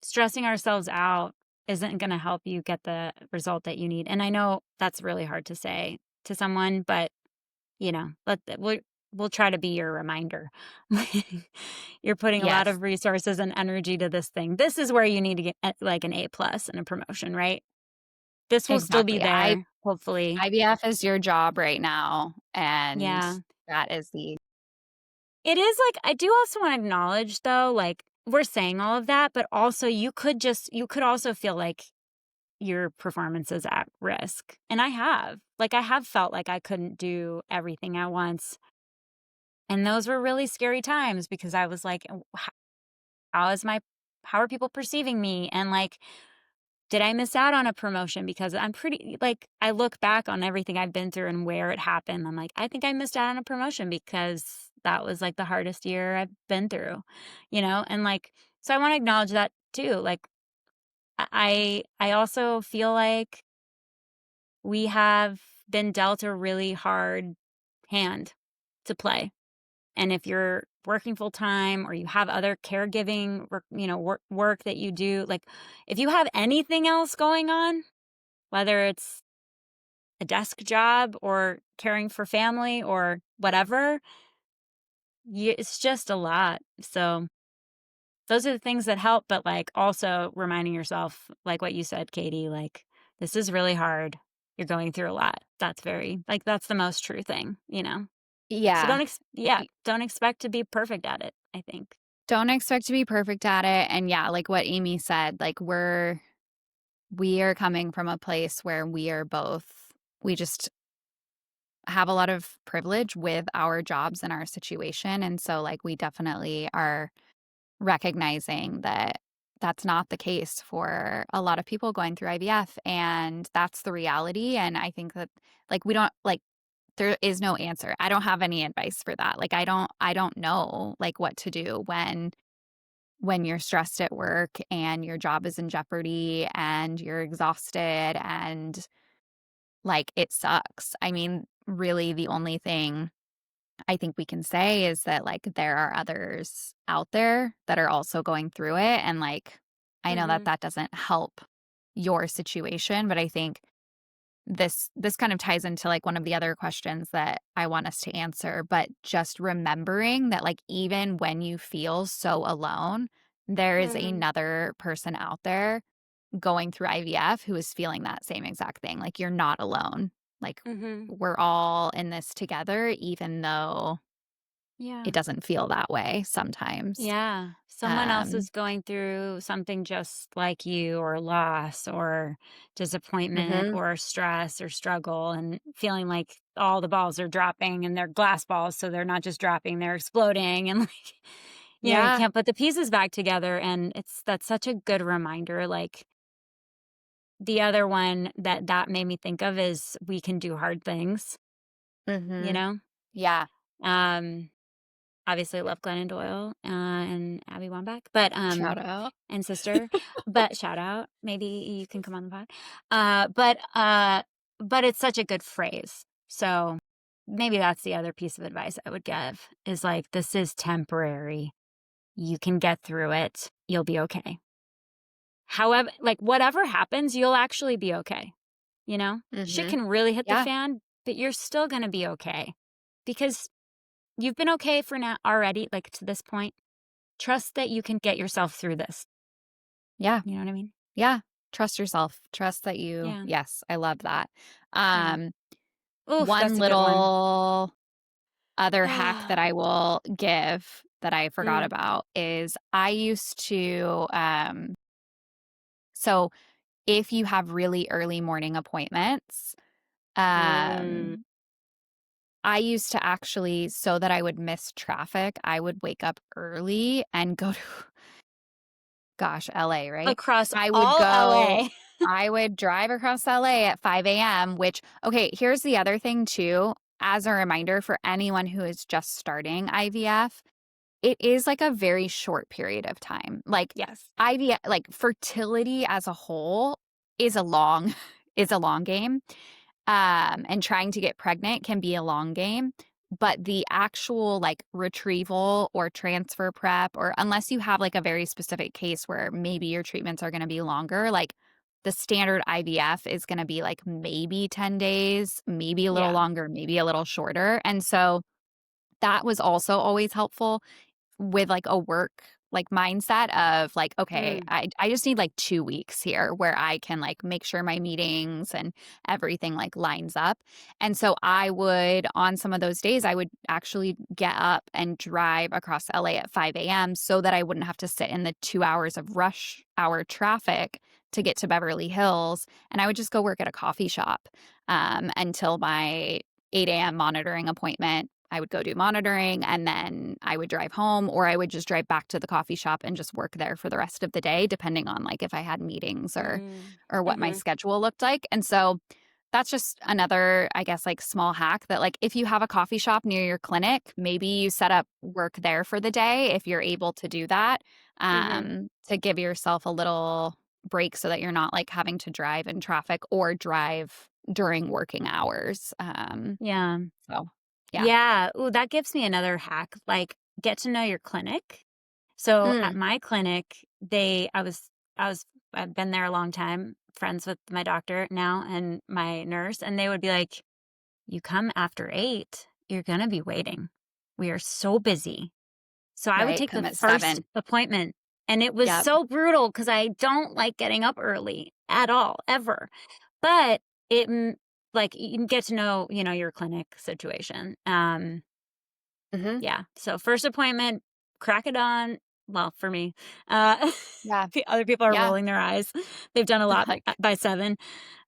stressing ourselves out isn't going to help you get the result that you need. And I know that's really hard to say to someone, but we'll try to be your reminder. You're putting a lot Yes. of resources and energy to this thing. This is where you need to get like an A plus and a promotion, right? This will still be Exactly. there, hopefully. IVF is your job right now, and Yeah. that is the It is like, I do also want to acknowledge though, like, we're saying all of that, but also you could also feel like your performance is at risk. And I have felt like I couldn't do everything at once. And those were really scary times because I was like, how is my how are people perceiving me? And like, did I miss out on a promotion? Because I'm pretty like, I look back on everything I've been through and where it happened. I'm like, I think I missed out on a promotion because that was like the hardest year I've been through, And like, so I want to acknowledge that too. Like, I also feel like we have been dealt a really hard hand to play. And if you're working full time or you have other caregiving work that you do, like, if you have anything else going on, whether it's a desk job or caring for family or whatever, it's just a lot. So those are the things that help, but like also reminding yourself, like what you said, Katie, like, this is really hard. You're going through a lot. That's the most true thing. So yeah. yeah, Y don't expect to be perfect at it, I think. Don't expect to be perfect at it, and yeah, like what Amy said, like we are coming from a place where we just have a lot of privilege with our jobs and our situation, and so, like, we definitely are recognizing that that's not the case for a lot of people going through IVF, and that's the reality. And I think that, like, we don't like there is no answer. I don't have any advice for that. Like, I don't know, like, what to do when you're stressed at work and your job is in jeopardy and you're exhausted and, like, it sucks. I mean, really the only thing I think we can say is that, like, there are others out there that are also going through it, and, like, I know that Mhm. that doesn't help your situation, but I think this kind of ties into, like, one of the other questions that I want us to answer, but just remembering that, like, even when you feel so alone, there is Mhm. another person out there going through IVF who is feeling that same exact thing. Like, you're not alone. Like, Mhm. we're all in this together, even though Yeah. it doesn't feel that way sometimes. Yeah. Someone else Um is going through something just like you, or loss or disappointment Mhm. or stress or struggle, and feeling like all the balls are dropping, and they're glass balls. So they're not just dropping, they're exploding. And like, you Yeah. can't put the pieces back together. And that's such a good reminder. Like the other one that made me think of is we can do hard things, you Mhm. know? Yeah. Um, Obviously, I love Glennon Doyle, and Abby Wambach, but, Shout out. and sister, but shout out, maybe you can come on the pod. But it's such a good phrase. So maybe that's the other piece of advice I would give is like, this is temporary. You can get through it. You'll be okay. However, like whatever happens, you'll actually be okay. You know, shit Mhm. can really hit the Yeah. fan, but you're still going to be okay because you've been okay for now already, like to this point. Trust that you can get yourself through this. Yeah. You know what I mean? Yeah. Trust yourself. Trust that you Yeah. yes, I love that. Yeah. Um, Oof, one that's a good one. little other hack that I will give that I forgot Mm. about is I used to, so if you have really early morning appointments, Mm. um, I used to actually so that I would miss traffic, I would wake up early and go to gosh, LA, right? Across I would all go LA. I would drive across LA at 5 AM, which okay, here's the other thing too, as a reminder for anyone who is just starting IVF, it is like a very short period of time. Like Yes. IVF, like fertility as a whole is a long is a long game. And trying to get pregnant can be a long game, but the actual like retrieval or transfer prep, or unless you have like a very specific case where maybe your treatments are going to be longer, like the standard IVF is going to be like maybe 10 days, maybe a little Yeah. longer, maybe a little shorter. And so that was also always helpful with, like, a work, like, mindset of, like, "Okay, Mm. I just need, like, 2 weeks here where I can, like, make sure my meetings and everything, like, lines up." And so I would on some of those days, I would actually get up and drive across LA at 5 AM so that I wouldn't have to sit in the 2 hours of rush hour traffic to get to Beverly Hills, and I would just go work at a coffee shop, until my 8 AM monitoring appointment. I would go do monitoring and then I would drive home or I would just drive back to the coffee shop and just work there for the rest of the day depending on like if I had meetings Mm. or what my Mhm. schedule looked like. And so that's just another I guess like small hack that like if you have a coffee shop near your clinic, maybe you set up work there for the day if you're able to do that Mhm. to give yourself a little break so that you're not like having to drive in traffic or drive during working hours. Yeah. So yeah. Yeah. Ooh, that gives me another hack. Like, get to know your clinic. So at Mm, my clinic, I've been there a long time, friends with my doctor now and my nurse, and they would be like, "You come after 8, you're gonna be waiting. We are so busy." So I would right, take the come at first 7. appointment, and it was Yep. so brutal because I don't like getting up early at all, ever. But like, you can get to know, your clinic situation. Mhm. Yeah. So first appointment, crack it on. Well, for me, uh, Yeah. the other people are Yeah. rolling their eyes. They've done a lot Like by 7.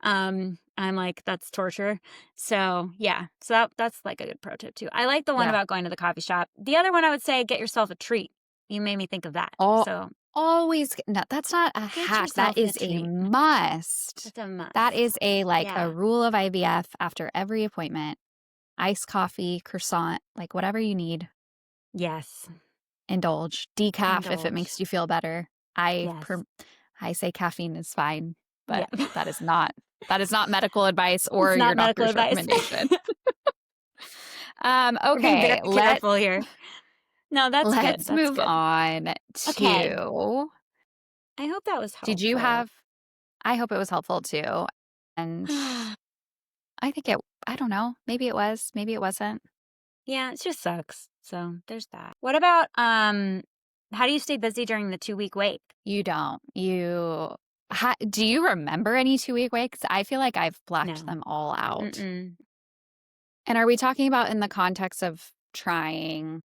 I'm like, that's torture. So yeah. So that's like a good pro tip too. I like the one yeah. about going to the coffee shop. The other one I would say, get yourself a treat. You made me think of that. Al So always no, that's not a get hack, that yourself a is a treat. must. That's a That must. is a, like, a Yeah. rule of IVF after every appointment. Iced coffee, croissant, like, whatever you need, Yes. indulge. Decaf if it Indulge. makes you feel better. I Yes. per I say caffeine is fine, Yeah. but that is not medical advice It's or your not medical doctor's advice. recommendation. We're being very Okay, careful here. No, that's good. let's That's move good. on Okay. to I hope that was did you helpful. have I hope it was helpful too. And I think I don't know, maybe it was, maybe it wasn't. Yeah, it just sucks. So there's that. What about how do you stay busy during the 2-week wait? You don't. Do you remember any 2-week wakes? I feel like I've blacked No. them all out. Mm-mm. And are we talking about in the context of trying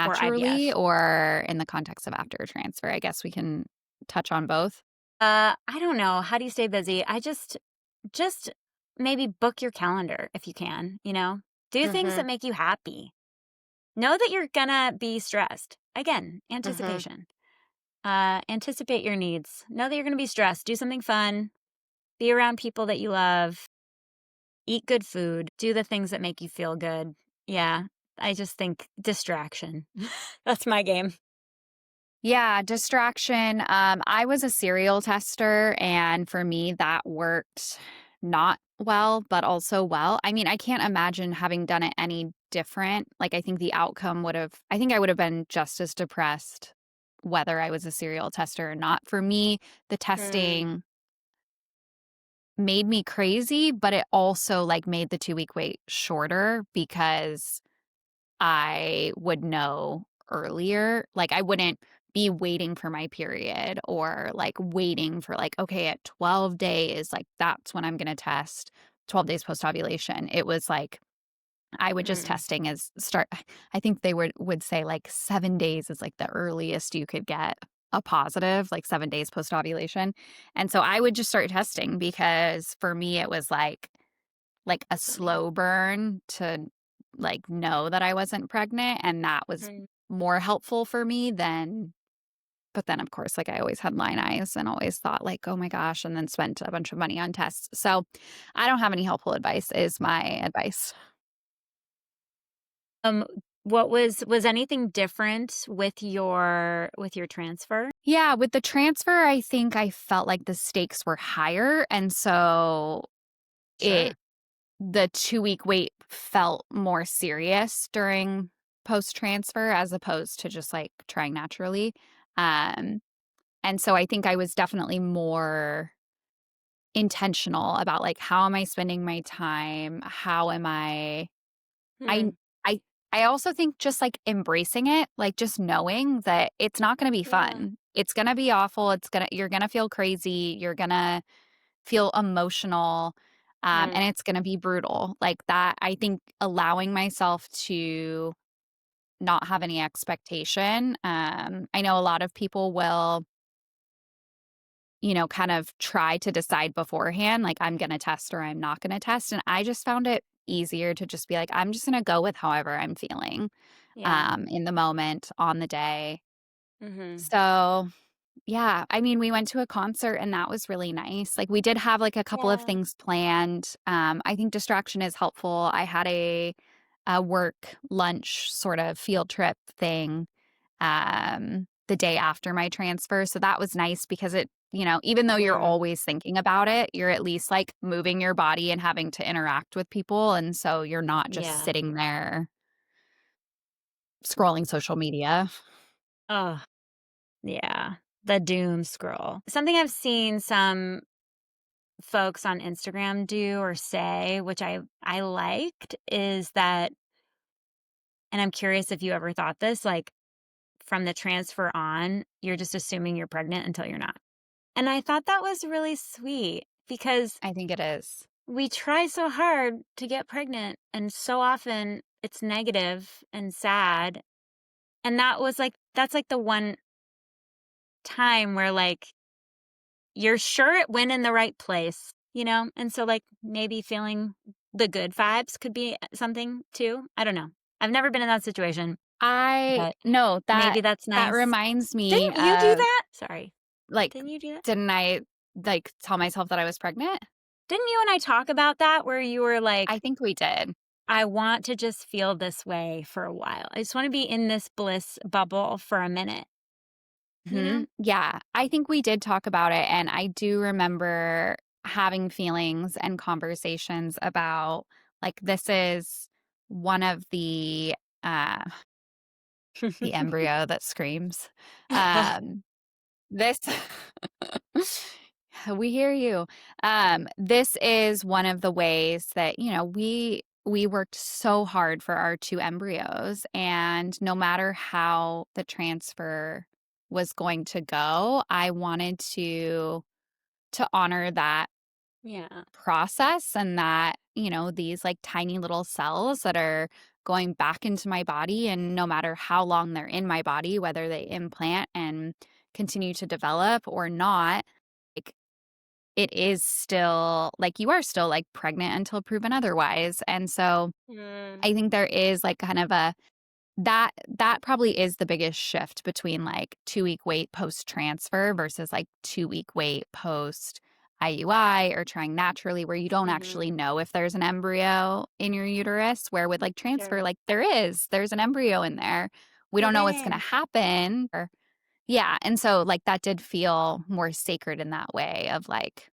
Or naturally IVF. or in the context of after transfer? I guess we can touch on both. I don't know. How do you stay busy? I just maybe book your calendar if you can, you know? Do things that Mhm. make you happy. Know that you're gonna be stressed. Again, Mhm. anticipation. Anticipate your needs. Know that you're gonna be stressed. Do something fun. Be around people that you love. Eat good food. Do the things that make you feel good. Yeah. I just think distraction. That's my game. Yeah, distraction. I was a serial tester, and for me, that worked not well, but also well. I mean, I can't imagine having done it any different. Like, I think the outcome I think I would have been just as depressed whether I was a serial tester or not. For me, the Mm, testing made me crazy, but it also like made the 2-week wait shorter because I would know earlier. Like, I wouldn't be waiting for my period or, like, waiting for, like, okay, at 12 days, like, that's when I'm gonna test, 12 days post-ovulation. It was like, I would just mm, testing as start I think they would say, like, 7 days is, like, the earliest you could get a positive, like, 7 days post-ovulation, and so I would just start testing because for me, it was like a funny. slow burn to, like, know that I wasn't pregnant, and that was Mm. more helpful for me than but then, of course, like, I always had line eyes and always thought, like, "Oh my gosh," and then spent a bunch of money on tests. So, I don't have any helpful advice is my advice. Um, what was anything different with your transfer? Yeah, with the transfer, I think I felt like the stakes were higher, and so it Sure. the 2-week wait felt more serious during post-transfer as opposed to just, like, trying naturally. Um, and so I think I was definitely more intentional about, like, how am I spending my time? How am I Hmm. I I also think just, like, embracing it, like, just knowing that it's not gonna be Yeah. fun. It's gonna be awful, you're gonna feel crazy, you're gonna feel emotional, Mm. and it's gonna be brutal. Like that, I think allowing myself to not have any expectation. I know a lot of people will, kind of try to decide beforehand, like I'm gonna test or I'm not gonna test. And I just found it easier to just be like, I'm just gonna go with however I'm feeling Yeah. in the moment on the day. Mhm. So yeah, I mean, we went to a concert and that was really nice. Like we did have like a couple of Yeah. things planned. I think distraction is helpful. I had a work lunch sort of field trip thing the day after my transfer. So that was nice because even though you're Mhm. always thinking about it, you're at least like moving your body and having to interact with people. And so you're not just Yeah. sitting there scrolling social media. Oh, yeah. The doom scroll. Something I've seen some folks on Instagram do or say, which I liked, is that and I'm curious if you ever thought this, like, from the transfer on, you're just assuming you're pregnant until you're not. And I thought that was really sweet because I think it is. we try so hard to get pregnant, and so often it's negative and sad. And that's like the one time where like you're sure it went in the right place, you know? And so like maybe feeling the good vibes could be something too. I don't know. I've never been in that situation, I but no, maybe that's that nice. reminds me Didn't you do of, that? Sorry. like, Didn't you do that? didn't I, like, tell myself that I was pregnant? Didn't you and I talk about that where you were I like, think we did. I want to just feel this way for a while. I just want to be in this bliss bubble for a minute, you know? Mhm. Yeah, I think we did talk about it, and I do remember having feelings and conversations about, like, this is one of uh the embryo that screams. Um, this We hear you. This is one of the ways that, we worked so hard for our 2 embryos, and no matter how the transfer was going to go, I wanted to honor that Yeah. process and that, these like tiny little cells that are going back into my body, and no matter how long they're in my body, whether they implant and continue to develop or not, like it is still like you are still like pregnant until proven otherwise. And so Mm. I think there is like kind of a that probably is the biggest shift between like 2-week wait post transfer versus like 2-week wait post IUI or trying naturally, where you don't Mhm. actually know if there's an embryo in your uterus, where with like transfer, Sure. like there's an embryo in there. We don't know what's going to Yay. happen. Or yeah. And so like that did feel more sacred in that way of like,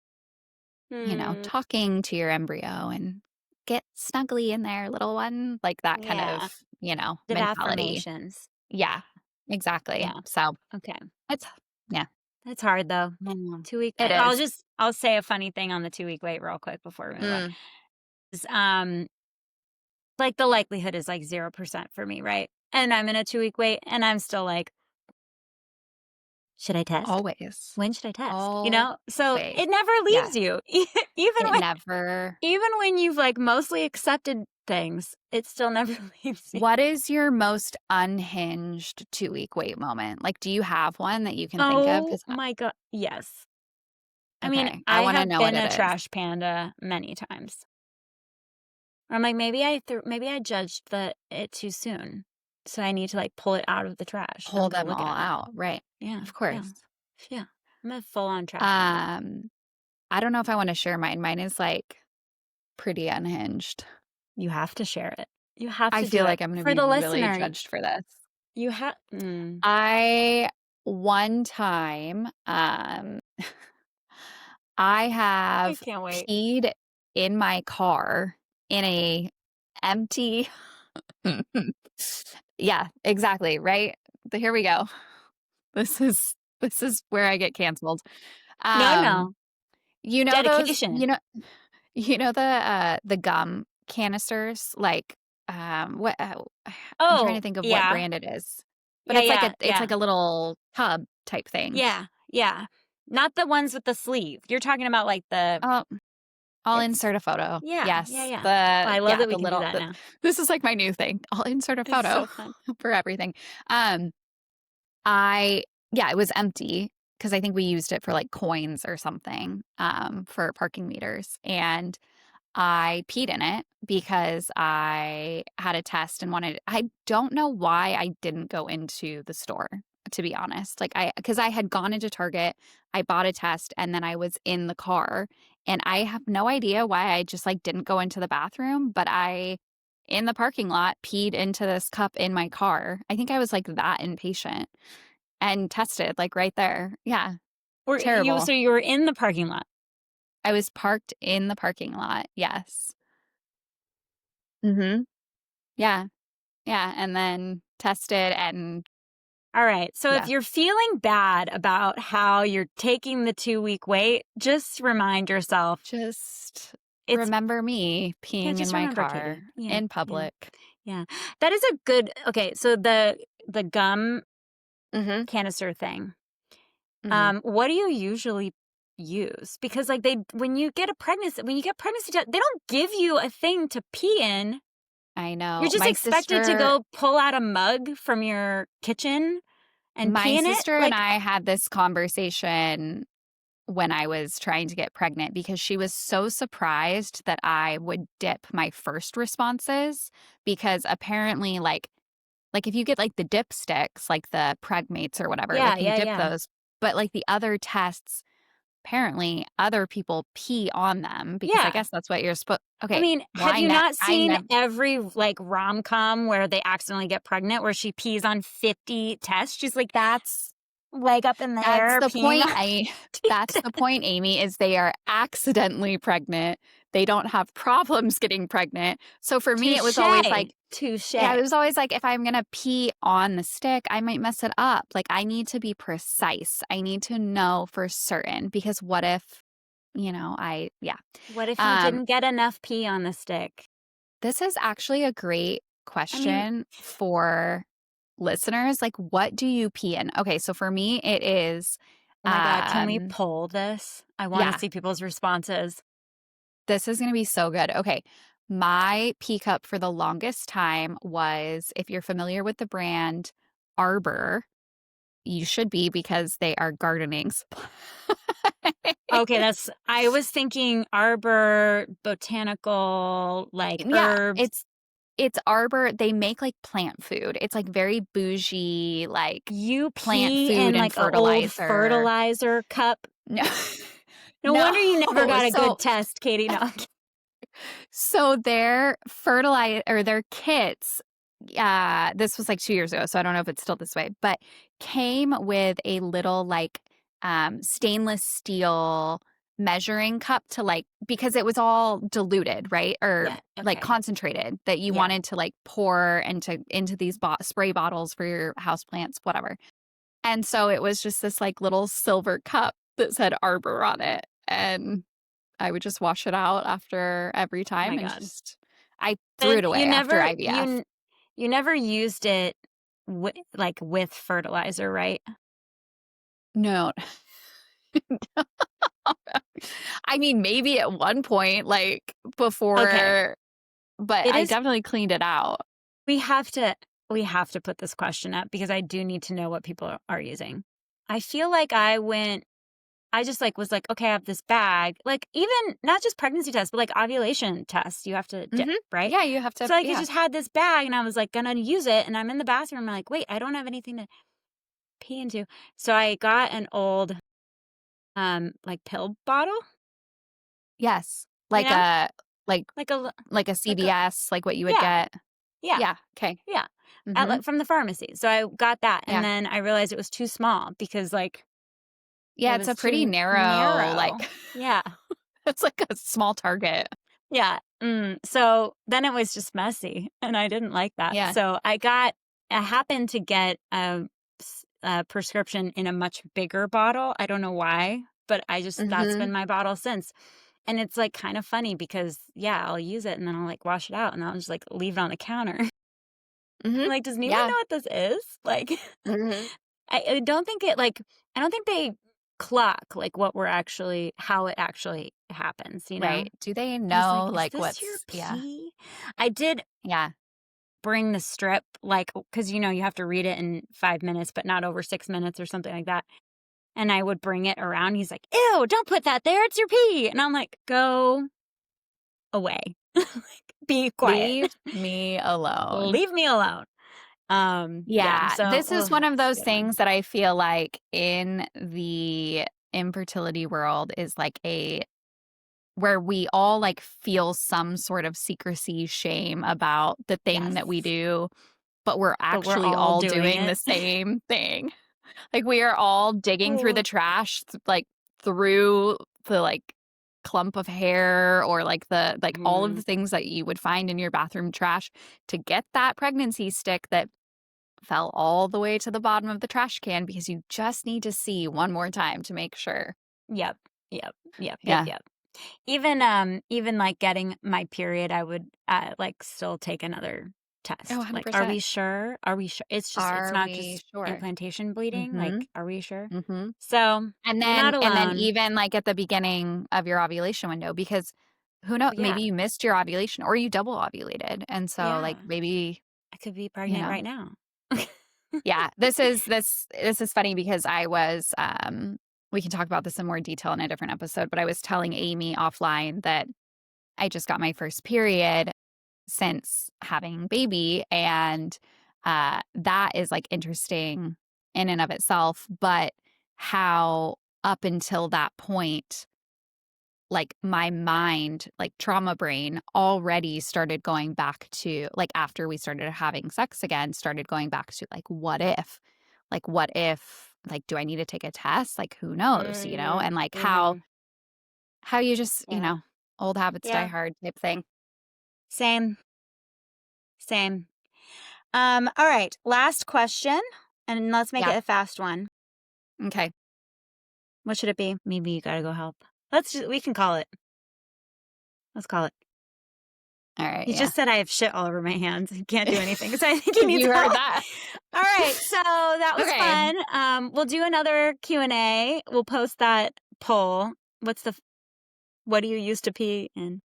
Hmm. talking to your embryo and get snuggly in there, little one, like that kind of, Yeah. Did mentality. affirmations. Yeah, exactly. Yeah. So Okay. it's, yeah, That's hard though. mm, 2 week it I'll is. just I'll say a funny thing on the 2-week wait real quick before we move on. Mm, Is, like, the likelihood is, like, 0% for me, right? And I'm in a 2-week wait, and I'm still like, "Should I test? always. When should I test?" You Always. know? So, it never leaves Yes. you. Even It when never. even when you've, like, mostly accepted things, it still never leaves you. What is your most unhinged 2-week wait moment? Like, do you have one that you can think of? Oh Because my god, yes. I mean, okay, I I want to have know what been it a is. trash panda many times. I'm like, maybe I judged it too soon, so I need to, like, pull it out of the trash. Pull Don't go them look all at it. out, right? Yeah, Of yeah, course. yeah. I'm a full-on trash panda. Um, I don't know if I want to share mine. Mine is like pretty unhinged. You have to share it. You have I to do feel it. like I'm gonna For be the really listener, judged for this. you have mm, I one time, I I have can't wait. peed in my car in a empty. Yeah, exactly, right? Here we go. This is where I get canceled. No, Um, no. you know those Dedication. the gum canisters, like, what, I'm trying to Oh, think of what yeah. brand it is, but Yeah, yeah, it's like yeah. a little tub type thing. Yeah, yeah. Not the ones with the sleeve. You're talking about, like, the Oh, I'll it's insert a photo. yeah, yeah, Yes, yeah. Well, I love that we the can do little that now. this is like my new thing. I'll insert a It's photo so fun. for everything. Um, I yeah, it was empty because I think we used it for, like, coins or something, for parking meters, and I peed in it because I had a test and I don't know why I didn't go into the store, to be honest. Like, because I had gone into Target, I bought a test, and then I was in the car, and I have no idea why I just, like, didn't go into the bathroom, but in the parking lot, peed into this cup in my car. I think I was, like, that impatient and tested, like, right there. Yeah, Or you terrible. so you were in the parking lot. I was parked in the parking lot, yes. Mhm. Yeah. Yeah, and then tested and All right. So if yeah, you're feeling bad about how you're taking the 2-week wait, just remind yourself just it's remember me yeah, peeing in just my remember, Katie. car Yeah. in Yeah. public. Yeah. That is a good okay, so the gum Mhm, canister thing. mhm. What do you usually use? Because like when you get pregnancy test, they don't give you a thing to pee in. I You're know. just expected to go pull out a mug from your kitchen and My pee in it. sister and Like, I had this conversation when I was trying to get pregnant because she was so surprised that I would dip my first responses because apparently, like, if you get, like, the dip sticks, like the Pregmates or whatever, yeah, like, you yeah, dip yeah. those, but, like, the other tests, apparently other people pee on them because I Yeah. guess that's what you're supposed. I Okay, mean, well, have you not I seen never. every like rom-com where they accidentally get pregnant where she pees on 50 tests? She's like That's leg up in the that's air the peeing point, on 50 Amy, is they are accidentally pregnant. they don't have problems getting pregnant. So for me, it was always Touche. like, yeah, it Touche. was always like, if I'm going to pee on the stick, I might mess it up. Like, I need to be precise. I need to know for certain because what if, yeah. What if you Um, didn't get enough pee on the stick? this is actually a great I mean, question for listeners. Like, what do you pee in? Okay, so for me, it is, oh my God, can we um, poll this? I want to yeah, see people's responses. this is going to be so good. Okay, my pee cup for the longest time was, if you're familiar with the brand Arbor, you should be because they are gardening supplies. Okay, I was thinking arbor, botanical, like Yeah, herbs. it's Arbor. They make like plant food. It's like very bougie, like You plant pee food in and like a old fertilizer. fertilizer cup. No. No No. wonder you never got a So good test, Katie. No. so their fertilizer or their kits, this was like 2 years ago, so I don't know if it's still this way, but came with a little like stainless steel measuring cup to like, because it was all diluted, right? Or Yeah. like Okay. concentrated, that you Yeah. wanted to like pour into these spray bottles for your houseplants, whatever. And so it was just this like little silver cup that said Arbor on it. And I would just wash it out after every Oh my time and God. just I threw it And away after IVF. you never used it like with fertilizer, right? No. I mean, maybe at one point, like Okay. before, but It I is definitely cleaned it out. we have to we have to put this question up because I do need to know what people are using. I feel like I just like was like, okay, I have this bag. Like even not just pregnancy tests, but like ovulation tests you have to dip, Mhm. right? Yeah, you have to, So like I yeah. just had this bag and I was like gonna use it and I'm in the bathroom and I'm like, wait, I don't have anything to pee into. So I got an old like pill bottle, Yes. you know? Like Like a like a like a CVS, like what you would yeah, get. yeah, Yeah, okay. yeah. Mhm. From the pharmacy. So I got that and Yeah. then I realized it was too small because like Yeah, it it's a was pretty too narrow, narrow. like Yeah. it's like a small target. Yeah. So then it was just messy and I didn't like that. Yeah. So I happened to get a prescription in a much bigger bottle. I don't know why, but that's been Mhm. my bottle since. And it's like kind of funny because yeah, I'll use it and then I'll like wash it out and I'll just like leave it on the counter. Mhm. Like, does anyone know Yeah. what this is? Like, Mhm. I don't think I don't think they clock like how it actually happens, you know? Right. Do they I was know, like, "Is like, this your what's yeah. pee?" I did Yeah. bring the strip, like, because you have to read it in 5 minutes, but not over 6 minutes or something like that, and I would bring it around, he's like, "Ew, don't put that there, it's your pee," and I'm like, "Go away. Like, be quiet. Leave me alone. Leave me alone." Yeah, Yeah. so, This is ugh, one of it's a those good one. things that I feel like in the infertility world is like a where we all like feel some sort of secrecy, shame about the thing Yes, that we do, but we're but we're actually all all doing doing it. the same thing. Like we are all digging through the Oh. trash, like through the like clump of hair or like the like all of the Mhm. things that you would find in your bathroom trash to get that pregnancy stick that fell all the way to the bottom of the trash can because you just need to see one more time to make sure. Yep, yep, yep, yep, Yeah. yep. Even, like, getting my period, I would, like, still take another Oh, test. Like, "Are 100%. we sure? Are we sure?" It's Are not we just sure? implantation bleeding, Mhm. like, "Are we sure?" Mhm. So, you're not And then alone. even like at the beginning of your ovulation window, because who knows, Yeah, maybe you missed your ovulation or you double ovulated. And so like yeah. maybe, I could be you pregnant know, right now. yeah, this is funny because I was we can talk about this in more detail in a different episode, but I was telling Amy offline that I just got my first period since having baby, and that is like interesting in and of itself, but how up until that point, like my mind, like trauma brain already started going back to like after we started having sex again, started going back to like what if, like, do I need to take a test, like who knows, and like Mhm. how you just Yeah. Old habits die Yeah. hard type thing. Same. Same. All right. Last question, and let's make Yeah. it a fast one. Okay. What should it be? Maybe you gotta go help. We can call it. Let's call it. All right. He Yeah. just said I have shit all over my hands and can't do anything, so I think he needs You heard help. that. All right, so that was Okay. fun. We'll do another Q&A. We'll post that poll. What do you use to pee in?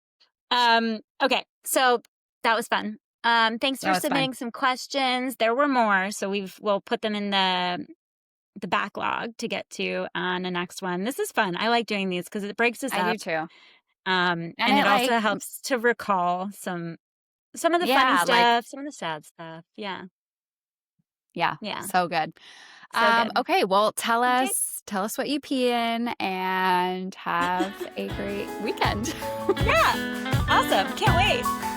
Okay, so that was fun. Thanks That for was fun. submitting some questions. There were more, so we'll put them in the backlog to get to on the next one. This is fun. I like doing these because it breaks us I do up. too. And And it it like, also helps to recall some of the funny yeah, like, stuff, some of the sad stuff. Yeah. yeah, Yeah. so good. So good. Okay, well, tell Okay. us what you pee in and have a great weekend. Yeah. Awesome. Can't wait.